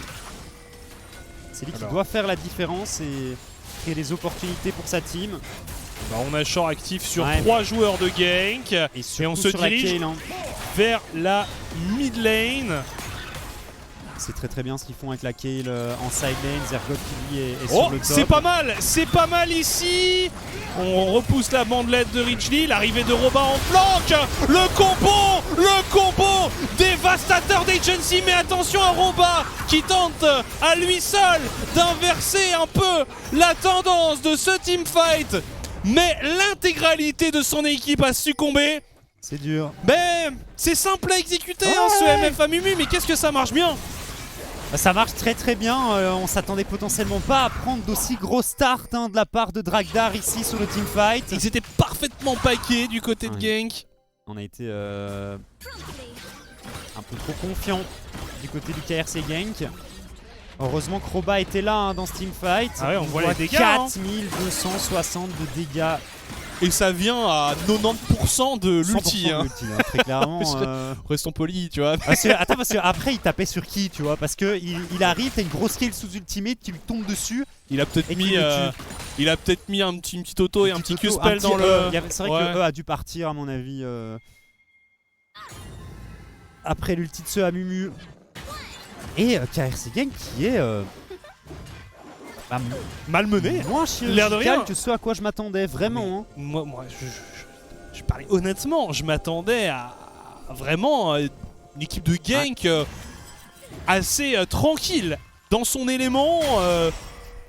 C'est lui qui doit faire la différence et créer des opportunités pour sa team. Bah, on a Short actif sur 3 joueurs de gank. Et on se dirige Kayle, hein. vers la mid lane. C'est très très bien ce qu'ils font avec la Kayle en side lane. Zergoth qui lui est sur le top. C'est pas mal ici. On repousse la bandelette de Richly, l'arrivée de Roba en flanc. Le combo dévastateur d'Agency. Mais attention à Roba qui tente à lui seul d'inverser un peu la tendance de ce teamfight. Mais l'intégralité de son équipe a succombé. C'est dur. Ben, c'est simple à exécuter hein, ce MF à Mumu, mais qu'est-ce que ça marche bien. Ça marche très très bien, on s'attendait potentiellement pas à prendre d'aussi gros start hein, de la part de Dragdar ici sur le teamfight. Ils étaient parfaitement paqués du côté de Gank. On a été un peu trop confiant du côté du KRC Gank. Heureusement que Roba était là hein, dans ce teamfight. Ah ouais, on voit les dégâts. 4260 de dégâts. Et ça vient à 90% de l'ulti. Hein. Très clairement. Restons polis, tu vois. Parce qu'après il tapait sur qui, tu vois. Parce qu'il arrive, t'as une grosse kill sous ultimate qui lui tombe dessus. Il a peut-être mis, un petit auto et un petit Q-spell dans le... C'est vrai que E a dû partir à mon avis. Après l'ulti de ce à Mumu. Et KRC Gang qui est... malmené, moins chirurgical que ce à quoi je m'attendais, vraiment. Hein. Moi je parlais honnêtement, je m'attendais à vraiment une équipe de Gank assez tranquille, dans son élément,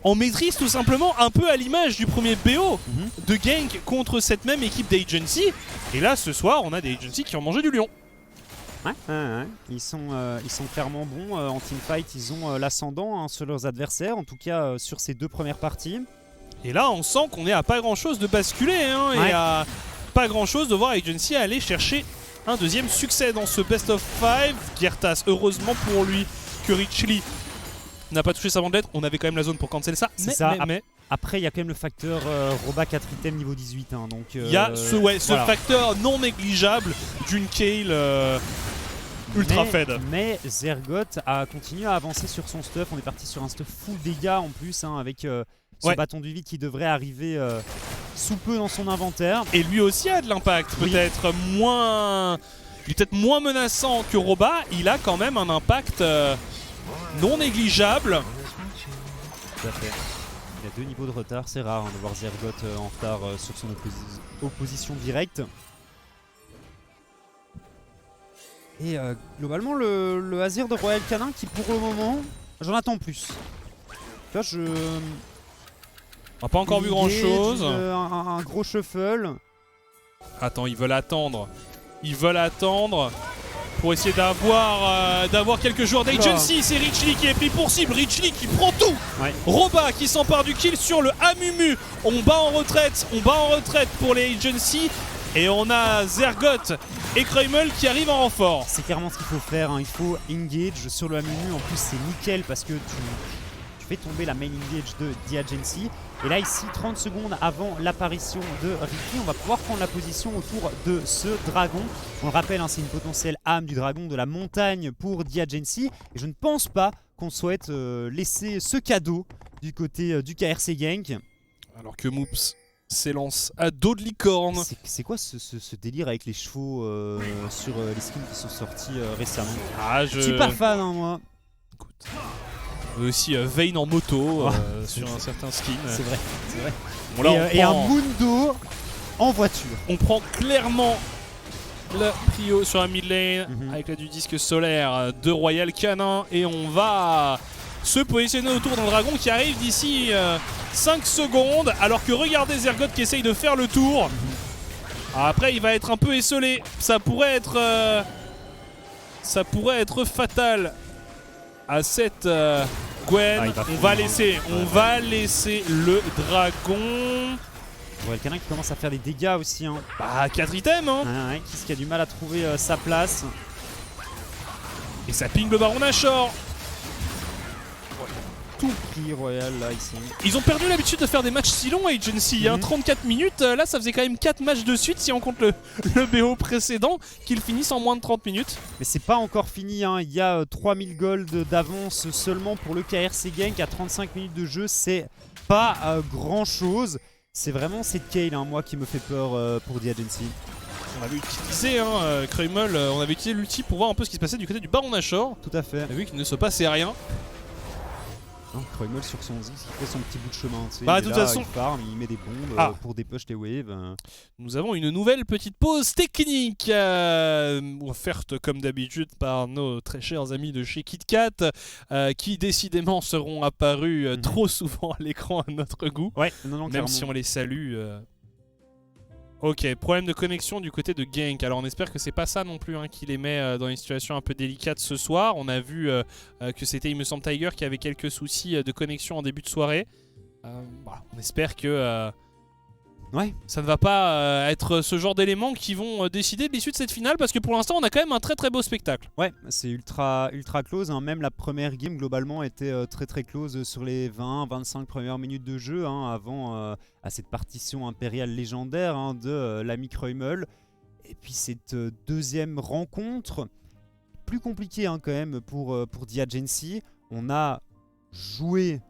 en maîtrise tout simplement, un peu à l'image du premier BO de Gank contre cette même équipe d'Agency. Et là ce soir on a des Agency qui ont mangé du lion. Ouais. Ils sont clairement bons en teamfight, ils ont l'ascendant hein, sur leurs adversaires, en tout cas sur ces 2 premières parties. Et là on sent qu'on est à pas grand chose de basculer hein, et à pas grand chose de voir Agency aller chercher un deuxième succès dans ce best of 5. Gertas, heureusement pour lui que Richly n'a pas touché sa bandelette, on avait quand même la zone pour cancel ça. Mais après il y a quand même le facteur Roba 4 item niveau 18 hein, donc il y a ce facteur non négligeable d'une Kayle ultra fed. Mais Zergoth a continué à avancer sur son stuff, on est parti sur un stuff full dégâts en plus hein, avec son bâton du vide qui devrait arriver sous peu dans son inventaire. Et lui aussi a de l'impact, peut-être moins... Il est peut-être moins menaçant que Roba, il a quand même un impact non négligeable. Tout à fait. Il a 2 niveaux de retard, c'est rare hein, de voir Zergoth en retard sur son opposition directe. Et globalement le Azir de Royal Canin qui pour le moment, j'en attends plus. Là on n'a pas encore vu grand chose. Un gros shuffle. Attends, ils veulent attendre. Pour essayer d'avoir quelques joueurs d'Agency. C'est Richly qui est pris pour cible. Richly qui prend tout. Roba qui s'empare du kill sur le Amumu. On bat en retraite pour les Agency. Et on a Zergoth et Kreumel qui arrivent en renfort. C'est clairement ce qu'il faut faire, hein. Il faut engage sur le Amumu. En plus c'est nickel parce que tu fait tomber la main engage de The Agency. Et là ici, 30 secondes avant l'apparition de Ricky, on va pouvoir prendre la position autour de ce dragon. On le rappelle, hein, c'est une potentielle âme du dragon de la montagne pour The Agency. Et je ne pense pas qu'on souhaite laisser ce cadeau du côté du KRC Genk. Alors que Moops s'élance à dos de licorne. C'est quoi ce délire avec les chevaux sur les skins qui sont sortis récemment? Je suis pas fan, hein, moi. Écoute, on a aussi Vayne en moto sur un certain skin. C'est vrai, c'est vrai. Bon, là, Et un Mundo en voiture. On prend clairement le prio sur la mid lane avec la du disque solaire de Royal Canin. Et on va se positionner autour d'un dragon qui arrive d'ici 5 secondes. Alors que regardez Zergot qui essaye de faire le tour. Après il va être un peu esselé. Ça pourrait être fatal à cette Gwen. On va laisser le dragon. Royal Canin qui commence à faire des dégâts aussi. Hein. 4 items hein. Qui a du mal à trouver sa place. Et ça ping le Baron Nashor. Tout pris Royal là ici. Ils ont perdu l'habitude de faire des matchs si longs Agency, 34 minutes, là ça faisait quand même 4 matchs de suite si on compte le BO précédent, qu'ils finissent en moins de 30 minutes. Mais c'est pas encore fini, hein. Il y a 3000 gold d'avance seulement pour le KRC Genk à 35 minutes de jeu, c'est pas grand chose. C'est vraiment cette Kayle hein, moi qui me fait peur pour The Agency. On avait utilisé Krumel, on avait utilisé l'ulti pour voir un peu ce qui se passait du côté du Baron Nashor. Tout à fait. On a vu qu'il ne se passait rien. Krumel sur son Ziggs, il fait son petit bout de chemin. Tu sais, de toute façon, il farm, il met des bombes pour dépush les waves. Nous avons une nouvelle petite pause technique offerte comme d'habitude par nos très chers amis de chez KitKat qui décidément seront apparus trop souvent à l'écran à notre goût. Ouais, même si on les salue. Ok, problème de connexion du côté de Genk. Alors on espère que c'est pas ça non plus hein, qui les met dans une situation un peu délicate ce soir. On a vu que c'était, il me semble, Tiger qui avait quelques soucis de connexion en début de soirée. On espère que ça ne va pas être ce genre d'éléments qui vont décider de l'issue de cette finale, parce que pour l'instant on a quand même un très très beau spectacle. Ouais, c'est ultra close, hein. Même la première game globalement était très close sur les 20-25 premières minutes de jeu hein, avant à cette partition impériale légendaire hein, de l'ami Krumel. Et puis cette deuxième rencontre, plus compliquée hein, quand même pour The Agency. On a joué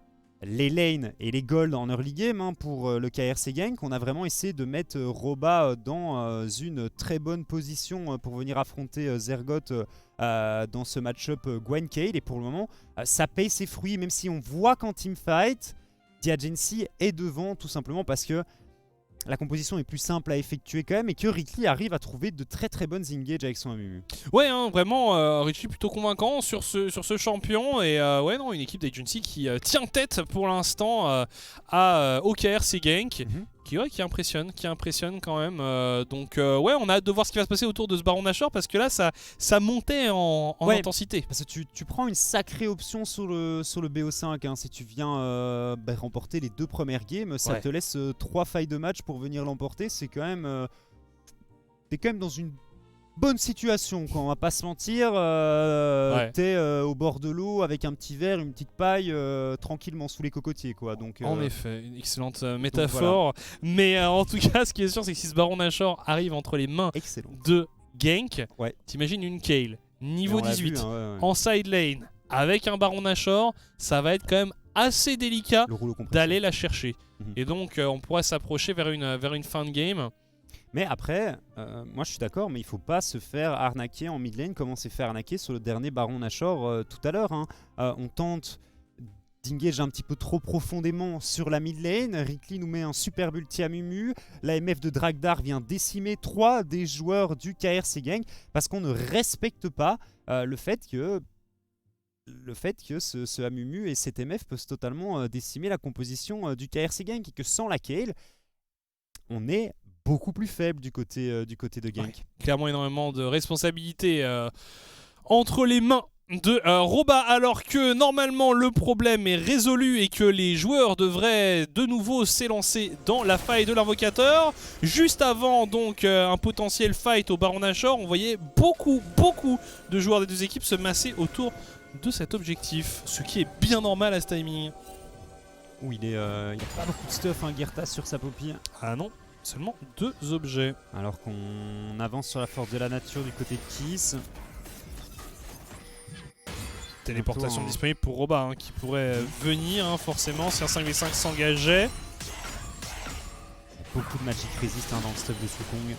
les lanes et les golds en early game hein, pour le KRC Genk. On a vraiment essayé de mettre Roba dans une très bonne position pour venir affronter Zergot dans ce match-up Gwen Kayle. Et pour le moment, ça paye ses fruits, même si on voit qu'en teamfight, The Agency est devant tout simplement parce que la composition est plus simple à effectuer quand même et que Ricky arrive à trouver de très bonnes engages avec son Amumu. Ouais, hein, vraiment, Ricky plutôt convaincant sur ce champion. Et ouais, non, une équipe d'Agency qui tient tête pour l'instant au KRC Genk. Qui impressionne quand même. Donc ouais, on a hâte de voir ce qui va se passer autour de ce Baron Nashor, parce que là ça montait en intensité. Parce que tu prends une sacrée option sur le BO5 hein. Si tu viens remporter les 2 premières games, ça te laisse 3 failles de match pour venir l'emporter. C'est quand même t'es quand même dans une bonne situation quoi, on va pas se mentir. T'es au bord de l'eau avec un petit verre, une petite paille, tranquillement sous les cocotiers quoi. Donc, en effet, une excellente métaphore. Voilà. Mais en tout cas, ce qui est sûr, c'est que si ce Baron Nashor arrive entre les mains de Genk, t'imagines une Kayle niveau 18 vu, hein, en side lane avec un Baron Nashor, ça va être quand même assez délicat d'aller la chercher. Et donc on pourrait s'approcher vers une fin de game. Mais après, moi je suis d'accord, mais il faut pas se faire arnaquer en mid lane comme on s'est fait arnaquer sur le dernier Baron Nashor tout à l'heure. Hein. On tente d'engage un petit peu trop profondément sur la mid lane. Ricky nous met un super ulti à Mumu. La MF de Dragdar vient décimer 3 des joueurs du KRC Genk parce qu'on ne respecte pas le fait que ce Amumu et cet MF peuvent totalement décimer la composition du KRC Genk et que sans la Kayle, on est beaucoup plus faible du côté de Genk. Ouais, clairement énormément de responsabilités entre les mains de Roba, alors que normalement le problème est résolu et que les joueurs devraient de nouveau s'élancer dans la faille de l'invocateur. Juste avant donc un potentiel fight au Baron Nashor, on voyait beaucoup de joueurs des deux équipes se masser autour de cet objectif, ce qui est bien normal à ce timing. Où il a pas beaucoup de stuff, hein, Girtas sur sa Poppy. Ah non, seulement 2 objets. Alors qu'on avance sur la force de la nature du côté de Kiss. Téléportation disponible pour Roba, hein, qui pourrait venir forcément si un 5v5 s'engageait. Beaucoup de Magic Resist dans le stuff de Wukong.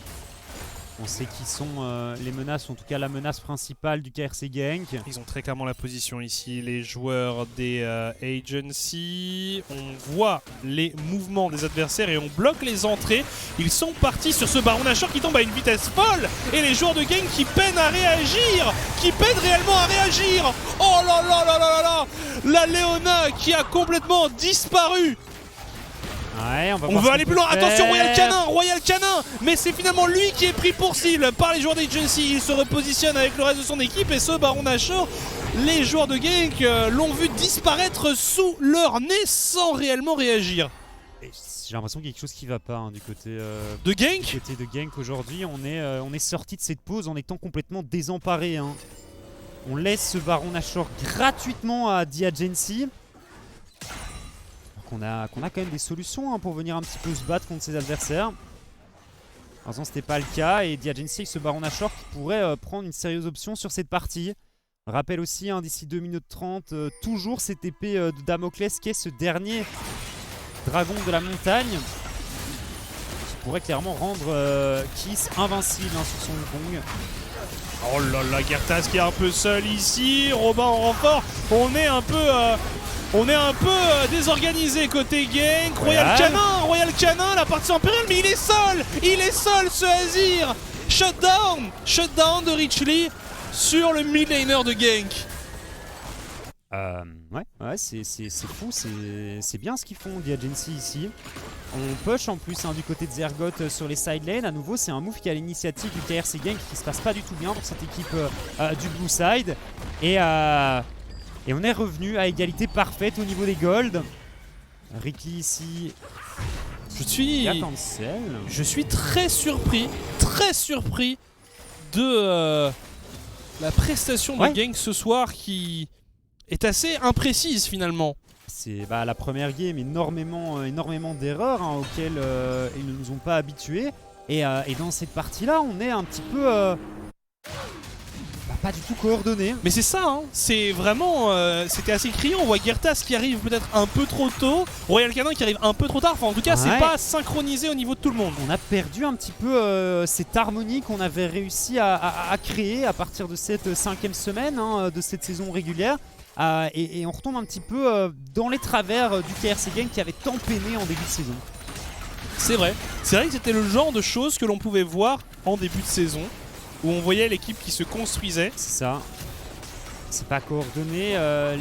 On sait qui sont les menaces, en tout cas la menace principale du KRC Gank. Ils ont très clairement la position ici, les joueurs des Agency. On voit les mouvements des adversaires et on bloque les entrées. Ils sont partis sur ce Baron Nashor qui tombe à une vitesse folle. Et les joueurs de Gank qui peinent à réagir, qui peinent réellement à réagir. Oh là là là là là là, la Léona qui a complètement disparu. Ouais, on veut aller plus loin, attention Royal Canin, mais c'est finalement lui qui est pris pour cible par les joueurs d'Agency. Il se repositionne avec le reste de son équipe et ce Baron Nashor, les joueurs de Gank l'ont vu disparaître sous leur nez sans réellement réagir. J'ai l'impression qu'il y a quelque chose qui va pas hein, du côté de Gank. Du côté de Gank aujourd'hui, on est sorti de cette pause en étant complètement désemparé. Hein. On laisse ce Baron Nashor gratuitement à The Agency. Qu'on a quand même des solutions hein, pour venir un petit peu se battre contre ses adversaires. Par exemple, c'était pas le cas et The Agency avec ce Baron Nashor qui pourrait prendre une sérieuse option sur cette partie. Rappelle aussi hein, d'ici 2 minutes 30, toujours cette épée de Damoclès qui est ce dernier dragon de la montagne qui pourrait clairement rendre Kiss invincible hein, sur son Wukong. Oh là là, Girtas qui est un peu seul ici, Robin en renfort, on est un peu désorganisé côté Gank. Royal Canin, la partie impériale, mais il est seul ce Azir. Shutdown de Richly sur le mid laner de Gank. Ouais, c'est fou, c'est bien ce qu'ils font The Agency ici. On push en plus hein, du côté de Zergoth sur les side lanes. À nouveau, c'est un move qui a l'initiative du KRC Gank qui se passe pas du tout bien pour cette équipe du blue side. Et on est revenu à égalité parfaite au niveau des golds. Ricky ici. Je suis très surpris de la prestation de Gank ce soir qui est assez imprécise finalement. C'est la première game, énormément d'erreurs hein, auxquelles ils ne nous ont pas habitués. Et dans cette partie-là, on est un petit peu... pas du tout coordonné. Mais c'est ça, hein. C'est vraiment... c'était assez criant. On voit Girtas qui arrive peut-être un peu trop tôt. Royal Canin qui arrive un peu trop tard. Enfin, en tout cas, c'est pas synchronisé au niveau de tout le monde. On a perdu un petit peu cette harmonie qu'on avait réussi à créer à partir de cette 5e semaine hein, de cette saison régulière. Et on retombe un petit peu dans les travers du KRC Gank qui avait tant peiné en début de saison. C'est vrai que c'était le genre de choses que l'on pouvait voir en début de saison, où on voyait l'équipe qui se construisait. C'est ça. C'est pas coordonné,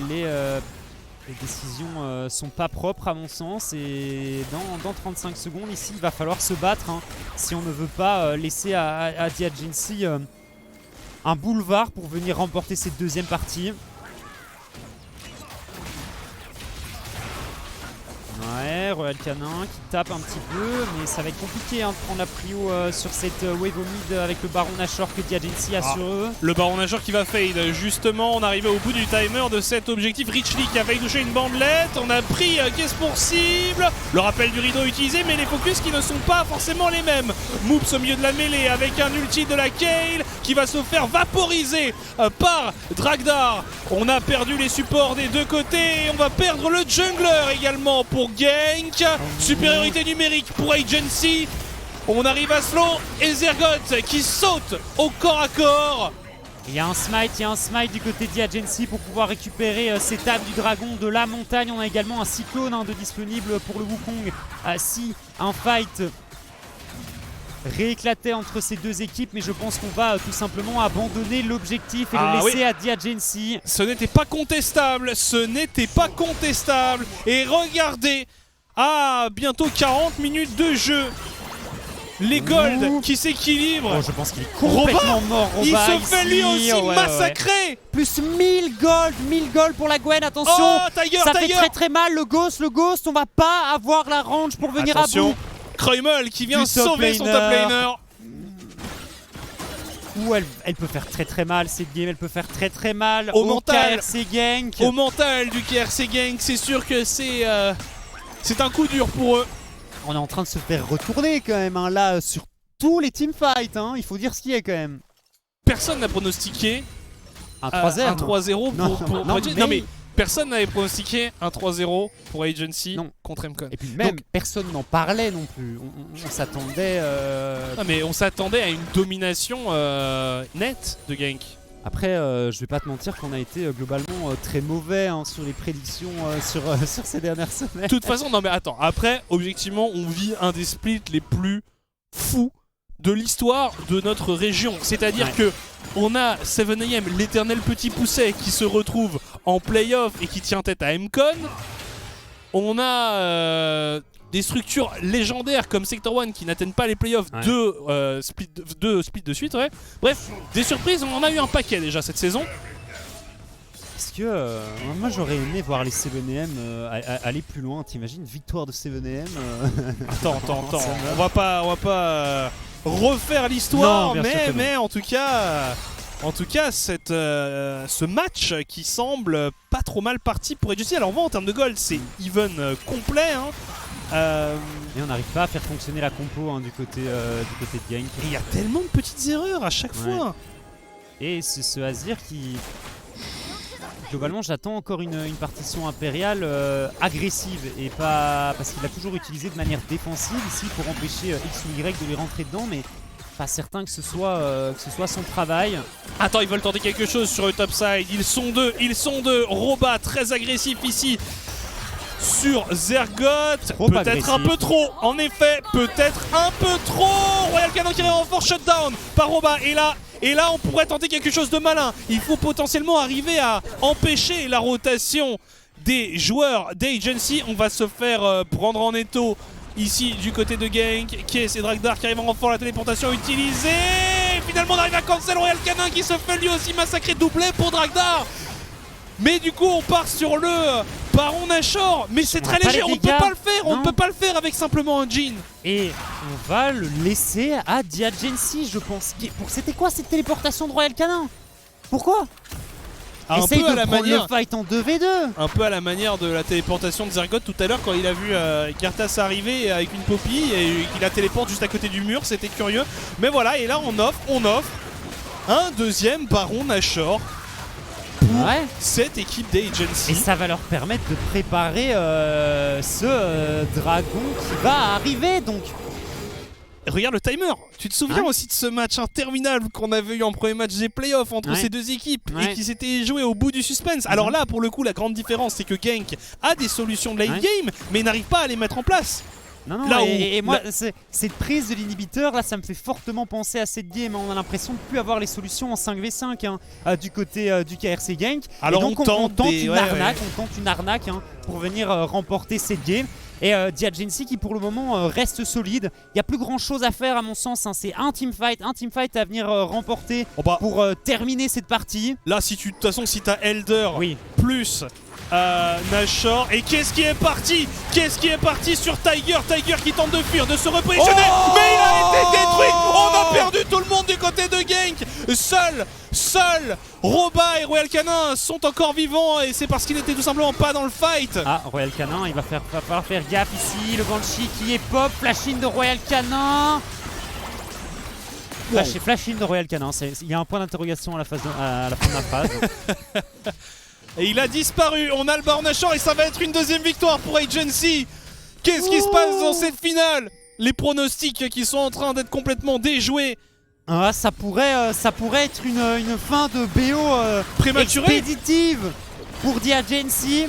les décisions sont pas propres à mon sens. Et dans 35 secondes ici, il va falloir se battre hein, si on ne veut pas laisser à The Agency un boulevard pour venir remporter cette deuxième partie. Ouais, Royal Canin qui tape un petit peu, mais ça va être compliqué hein, de prendre la prio sur cette wave au mid avec le Baron Nashor que The Agency a sur eux. Le Baron Nashor qui va fade, justement, on arrivait au bout du timer de cet objectif. Richly qui a failli toucher une bandelette, on a pris qu'est-ce pour cible. Le rappel du rideau utilisé, mais les focus qui ne sont pas forcément les mêmes. Moops au milieu de la mêlée avec un ulti de la Kayle qui va se faire vaporiser par Dragdar. On a perdu les supports des deux côtés et on va perdre le jungler également pour Gank. Supériorité numérique pour Agency. On arrive à slow et Zergoth qui saute au corps à corps. Il y a un smite du côté de The Agency pour pouvoir récupérer cette âme du dragon de la montagne. On a également un cyclone de disponible pour le Wukong. Si un fight rééclatait entre ces deux équipes, mais je pense qu'on va tout simplement abandonner l'objectif et le laisser à The Agency. Ce n'était pas contestable, et regardez, bientôt 40 minutes de jeu, les golds qui s'équilibrent. Je pense qu'il est complètement mort, Roba. Il se fait lui aussi massacrer. Plus 1000 gold pour la Gwen, attention. Ça fait très très mal, le Ghost, on va pas avoir la range pour venir à bout. Kruimel qui vient sauver son top laner. coup, elle peut faire très mal cette game, elle peut faire très mal au mental. KRC Genk. Au mental du KRC Genk, c'est sûr que c'est un coup dur pour eux. On est en train de se faire retourner quand même, hein, là, sur tous les teamfights, hein, il faut dire ce qu'il y a quand même. Personne n'a pronostiqué Un 3-0. un 3-0 pour non, Agency. Non mais personne n'avait pronostiqué un 3-0 pour Agency contre MCon. Et puis même, donc, personne n'en parlait non plus. On s'attendait... Non mais on s'attendait à une domination nette de Genk. Après, je vais pas te mentir qu'on a été globalement très mauvais hein, sur les prédictions sur ces dernières semaines. De toute façon, non mais attends, après, objectivement, on vit un des splits les plus fous de l'histoire de notre région. C'est-à-dire que on a 7AM, l'éternel petit pousset, qui se retrouve en playoff et qui tient tête à MCon. On a des structures légendaires comme Sector 1 qui n'atteignent pas les playoffs, deux splits de suite. Ouais. Bref, des surprises, on en a eu un paquet déjà cette saison. Parce que moi j'aurais aimé voir les 7AM aller plus loin. T'imagines, victoire de 7AM Attends. On va pas refaire l'histoire, mais en tout cas, ce match qui semble pas trop mal parti pour Agency. Alors on voit en termes de gold, c'est even complet. Hein. Et on n'arrive pas à faire fonctionner la compo hein, du côté de Genk. Il y a tellement de petites erreurs à chaque fois. Et c'est ce Azir qui... Globalement, j'attends encore une partition impériale agressive et pas parce qu'il a toujours utilisé de manière défensive ici pour empêcher X ou Y de lui rentrer dedans, mais pas certain que ce soit son travail. Attends, ils veulent tenter quelque chose sur le topside. Ils sont deux. Roba très agressif ici sur Zergoth. Peut-être un peu trop. En effet, peut-être un peu trop. Royal Canon qui arrive en force shutdown par Roba. Et là, on pourrait tenter quelque chose de malin. Il faut potentiellement arriver à empêcher la rotation des joueurs d'Agency. On va se faire prendre en étau ici du côté de Genk. Kess et Dragdar qui arrivent en renfort. La téléportation utilisée. Et finalement, on arrive à cancel Royal Canin qui se fait lui aussi massacrer. Doublé pour Dragdar. Mais du coup, on part sur le Baron Nashor. Mais c'est très léger. On ne peut pas le faire. On ne peut pas le faire avec simplement un Jhin. Et on va le laisser à Diagency, je pense. C'était quoi cette téléportation de Royal Canin? Pourquoi? Essaye de prendre le fight en 2v2. Un peu à la manière de la téléportation de Zergoth tout à l'heure quand il a vu Garthas arriver avec une Poppy et qu'il la téléporte juste à côté du mur. C'était curieux. Mais voilà, et là on offre un deuxième Baron Nashor pour cette équipe d'Agency. Et ça va leur permettre de préparer ce dragon qui va arriver. Donc regarde le timer. Tu te souviens aussi de ce match interminable qu'on avait eu en premier match des playoffs entre ces deux équipes et qui s'était joué au bout du suspense. Alors là, pour le coup, la grande différence, c'est que Genk a des solutions de late game, mais n'arrive pas à les mettre en place. Non, là et moi, cette prise de l'inhibiteur, là, ça me fait fortement penser à cette game. On a l'impression de ne plus avoir les solutions en 5v5 hein, du côté du KRC Genk. Alors et donc on tente une arnaque hein, pour venir remporter cette game. Et Diagency qui pour le moment reste solide. Il n'y a plus grand chose à faire à mon sens. Hein. C'est un teamfight à venir remporter pour terminer cette partie. Là, de toute façon, si tu as Elder plus Nashor. Et qu'est-ce qui est parti sur Tiger? Tiger qui tente de fuir, de se repositionner. Mais il a été détruit. On a perdu tout le monde du côté de Genk. Seul Roba et Royal Canin sont encore vivants et c'est parce qu'ils n'étaient tout simplement pas dans le fight. Ah, Royal Canin, il va falloir faire gaffe ici. Le Banshee qui est pop, flash-in de Royal Canin. Flash-in de Royal Canin, il y a un point d'interrogation à la fin de la phrase. Et il a disparu, on a le Baron Nashor et ça va être une deuxième victoire pour Agency. Qu'est-ce qui se passe dans cette finale? Les pronostics qui sont en train d'être complètement déjoués. Ah, ça pourrait être une fin de BO prématurée, expéditive pour Diagency.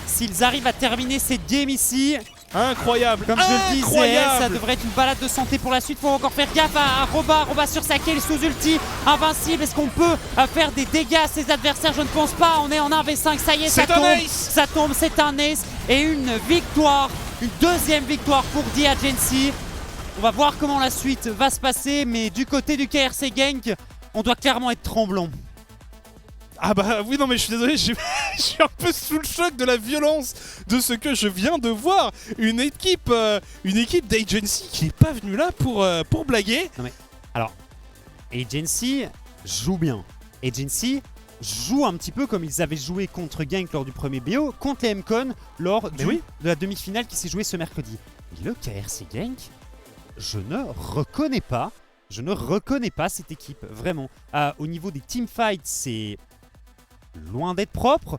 S'ils arrivent à terminer cette game ici. Incroyable. Comme je le disais, ça devrait être une balade de santé pour la suite. Faut encore faire gaffe à Roba sur sa kill sous ulti. Invincible, est-ce qu'on peut faire des dégâts à ses adversaires? Je ne pense pas. On est en 1v5, ça y est, ça tombe, c'est un ace. Et une victoire, une deuxième victoire pour Diagency. On va voir comment la suite va se passer, mais du côté du KRC Genk, on doit clairement être tremblant. Ah bah oui, non mais je suis désolé, je suis un peu sous le choc de la violence de ce que je viens de voir. Une équipe d'Agency qui n'est pas venue là pour blaguer. Non mais, alors, Agency joue bien. Agency joue un petit peu comme ils avaient joué contre Genk lors du premier BO, contre les MCON lors de la demi-finale qui s'est jouée ce mercredi. Mais le KRC Genk, je ne reconnais pas cette équipe, vraiment. Au niveau des teamfights, c'est loin d'être propre.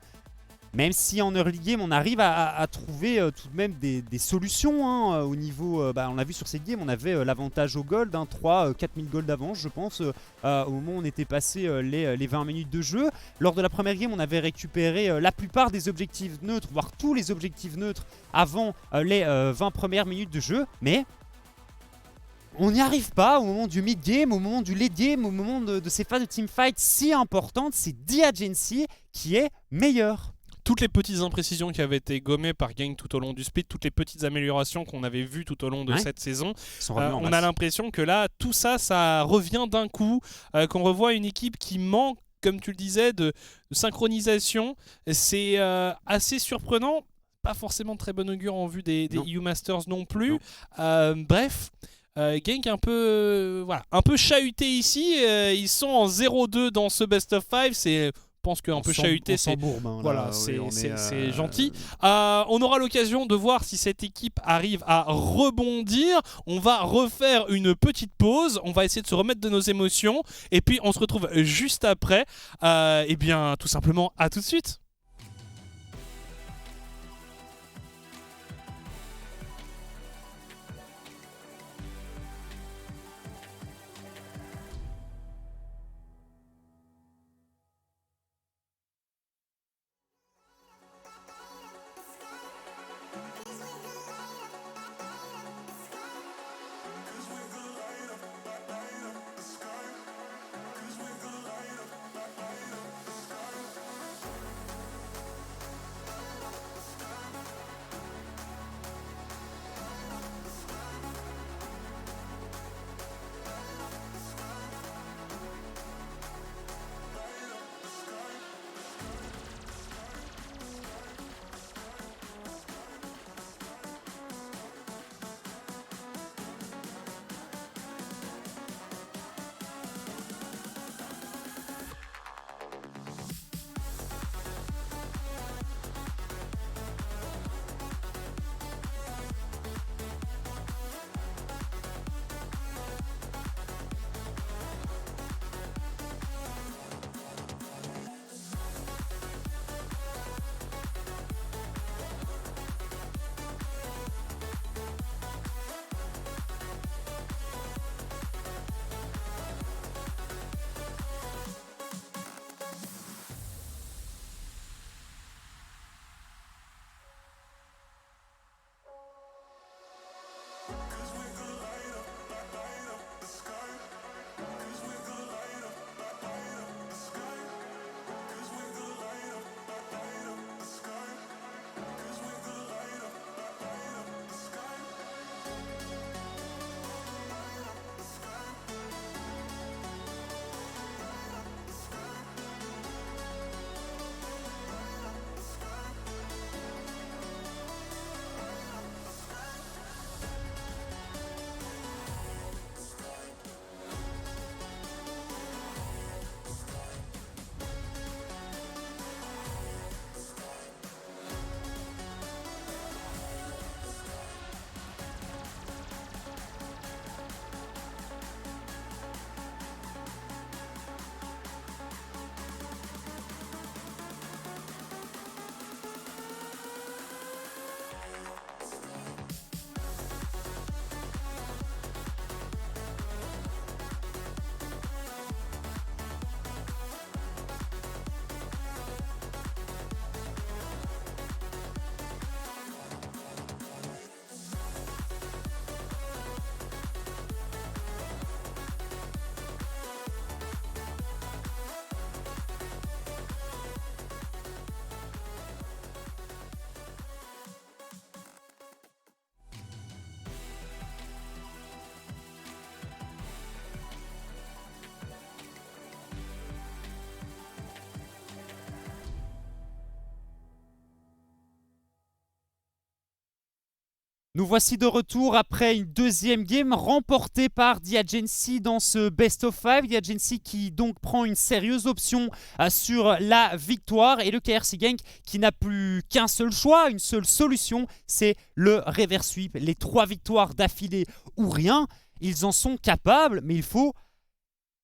Même si en early game, on arrive à trouver tout de même des solutions. Hein, au niveau, on a vu sur cette game, on avait l'avantage au gold, 3-4000 gold d'avance, je pense, au moment où on était passé les 20 minutes de jeu. Lors de la première game, on avait récupéré la plupart des objectifs neutres, voire tous les objectifs neutres avant les 20 premières minutes de jeu. Mais on n'y arrive pas au moment du mid-game, au moment du late-game, au moment de ces phases de teamfight si importantes. C'est Agency qui est meilleur. Toutes les petites imprécisions qui avaient été gommées par Genk tout au long du split, toutes les petites améliorations qu'on avait vues tout au long de cette saison, on a l'impression que là, tout ça, ça revient d'un coup, qu'on revoit une équipe qui manque, comme tu le disais, de synchronisation. C'est assez surprenant, pas forcément de très bon augure en vue des EU Masters non plus. Bref... Genk un peu chahuté ici, ils sont en 0-2 dans ce best of 5, je pense qu'un peu chahuté, c'est gentil. On aura l'occasion de voir si cette équipe arrive à rebondir. On va refaire une petite pause, on va essayer de se remettre de nos émotions, et puis on se retrouve juste après. Et bien, tout simplement, à tout de suite. Nous voici de retour après une deuxième game remportée par The Agency dans ce Best of 5. The Agency qui donc prend une sérieuse option sur la victoire et le KRC Gang qui n'a plus qu'un seul choix, une seule solution, c'est le reverse sweep. Les 3 victoires d'affilée ou rien, ils en sont capables, mais il faut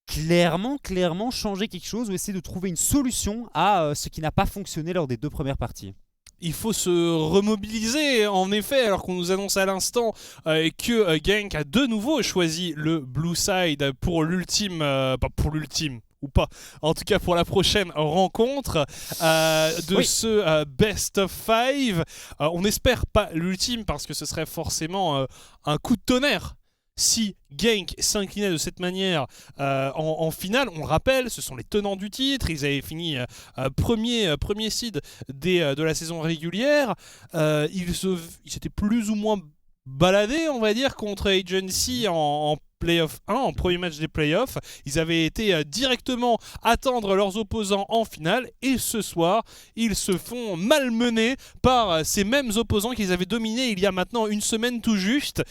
clairement changer quelque chose ou essayer de trouver une solution à ce qui n'a pas fonctionné lors des 2 premières parties. Il faut se remobiliser, en effet, alors qu'on nous annonce à l'instant que Genk a de nouveau choisi le Blue Side pour l'ultime, pas pour l'ultime, ou pas, en tout cas pour la prochaine rencontre de ce Best of 5. On n'espère pas l'ultime parce que ce serait forcément un coup de tonnerre. Si Genk s'inclinait de cette manière en finale, on rappelle, ce sont les tenants du titre, ils avaient fini premier seed de la saison régulière, ils s'étaient plus ou moins baladés, on va dire, contre Agency en Playoff 1, en premier match des playoffs. Ils avaient été directement attendre leurs opposants en finale, et ce soir, ils se font malmener par ces mêmes opposants qu'ils avaient dominés il y a maintenant une semaine tout juste.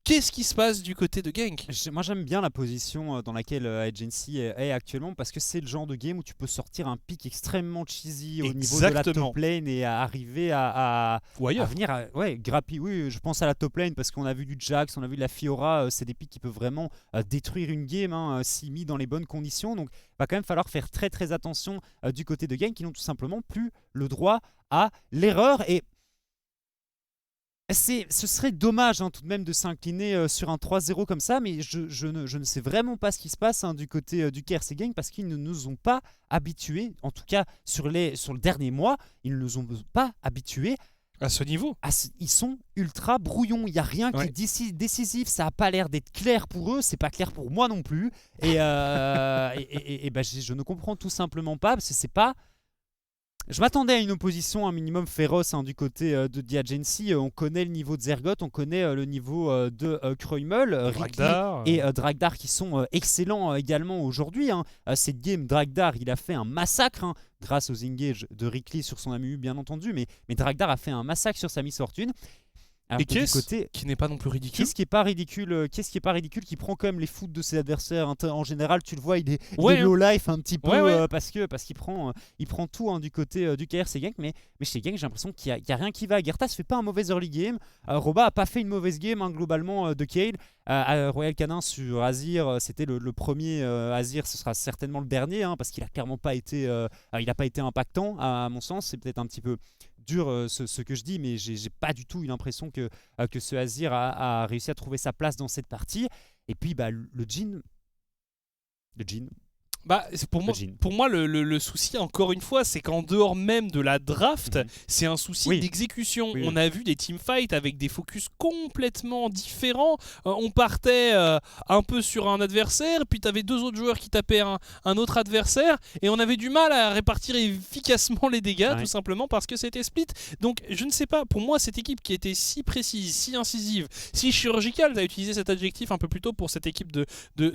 Qu'est-ce qui se passe du côté de Genk ? Moi j'aime bien la position dans laquelle Agency est actuellement parce que c'est le genre de game où tu peux sortir un pick extrêmement cheesy au niveau de la top lane et arriver à venir grappiller. Oui, je pense à la top lane parce qu'on a vu du Jax, on a vu de la Fiora, c'est des picks qui peuvent vraiment détruire une game si mis dans les bonnes conditions. Donc il va quand même falloir faire très attention du côté de Genk qui n'ont tout simplement plus le droit à l'erreur. Et ce serait dommage tout de même de s'incliner sur un 3-0 comme ça, mais je ne sais vraiment pas ce qui se passe du côté du KRC Gang parce qu'ils ne nous ont pas habitués, en tout cas sur le dernier mois, ils ne nous ont pas habitués à ce niveau. Ils sont ultra brouillons, il n'y a rien qui est décisif, ça n'a pas l'air d'être clair pour eux, c'est pas clair pour moi non plus, et je ne comprends tout simplement pas, parce que c'est pas... Je m'attendais à une opposition un minimum féroce du côté de The Agency. On connaît le niveau de Zergoth, on connaît le niveau de Kreumel, Dragdar et Dragdar qui sont excellents également aujourd'hui. Cette game, Dragdar, il a fait un massacre grâce aux engages de Rickley sur son AMU bien entendu, mais Dragdar a fait un massacre sur sa Miss Fortune. Alors, et qui n'est pas non plus ridicule. Qu'est-ce qui est pas ridicule, qui prend quand même les foot de ses adversaires. En général, tu le vois, il est low life un petit peu parce qu'il prend tout du côté du KRC Gang. Mais chez Gang, j'ai l'impression qu'il y a rien qui va. Gertas fait pas un mauvais early game. Roba a pas fait une mauvaise game globalement de Kayle. Royal Canin sur Azir, c'était le premier. Azir, ce sera certainement le dernier parce qu'il a clairement pas été, il a pas été impactant à mon sens. C'est peut-être un petit peu dur ce que je dis, mais j'ai pas du tout eu l'impression que ce Azir a réussi à trouver sa place dans cette partie. Et puis le Jhin. Pour moi le souci, encore une fois, c'est qu'en dehors même de la draft, c'est un souci d'exécution. On a vu des teamfights avec des focus complètement différents. On partait un peu sur un adversaire, puis tu avais 2 autres joueurs qui tapaient un autre adversaire, et on avait du mal à répartir efficacement les dégâts, tout simplement parce que c'était split. Donc je ne sais pas, pour moi cette équipe qui était si précise, si incisive, si chirurgicale, tu as utilisé cet adjectif un peu plus tôt pour cette équipe de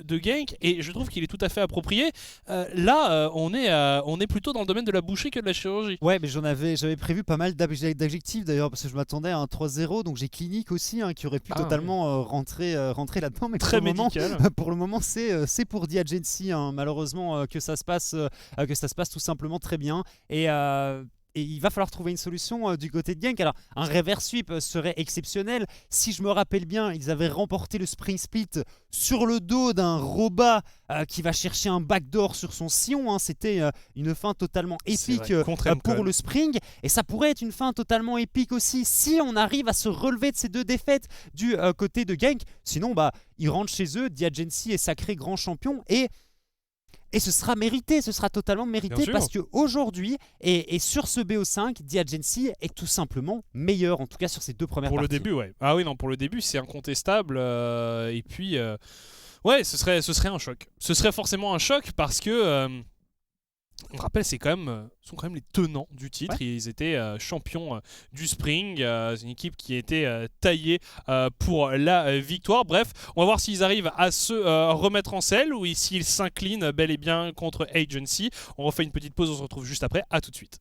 Genk, et je trouve qu'il est tout à fait approprié. Là, on est plutôt dans le domaine de la boucherie que de la chirurgie. Ouais, mais j'avais prévu pas mal d'adjectifs d'ailleurs, parce que je m'attendais à un 3-0, donc j'ai clinique aussi qui aurait pu totalement rentrer là-dedans. Mais très médical. Pour le moment, c'est pour The Agency, malheureusement, que ça se passe tout simplement très bien. Et il va falloir trouver une solution du côté de Genk. Alors, un reverse sweep serait exceptionnel. Si je me rappelle bien, ils avaient remporté le Spring Split sur le dos d'un Roba qui va chercher un backdoor sur son Sion. C'était une fin totalement épique pour le Spring. Et ça pourrait être une fin totalement épique aussi si on arrive à se relever de ces 2 défaites du côté de Genk. Sinon, ils rentrent chez eux. The Agency est sacré grand champion. Et ce sera mérité, ce sera totalement mérité parce qu'aujourd'hui, et sur ce BO5, The Agency est tout simplement meilleur, en tout cas sur ces 2 premières parties. Pour le début, Ah oui, non, pour le début, c'est incontestable. Et puis, ce serait un choc. Ce serait forcément un choc parce que... on rappelle, sont quand même les tenants du titre. Ils étaient champions du Spring. C'est une équipe qui était taillée pour la victoire. Bref, on va voir s'ils arrivent à se remettre en selle ou s'ils s'inclinent bel et bien contre Agency. On refait une petite pause, on se retrouve juste après. À tout de suite.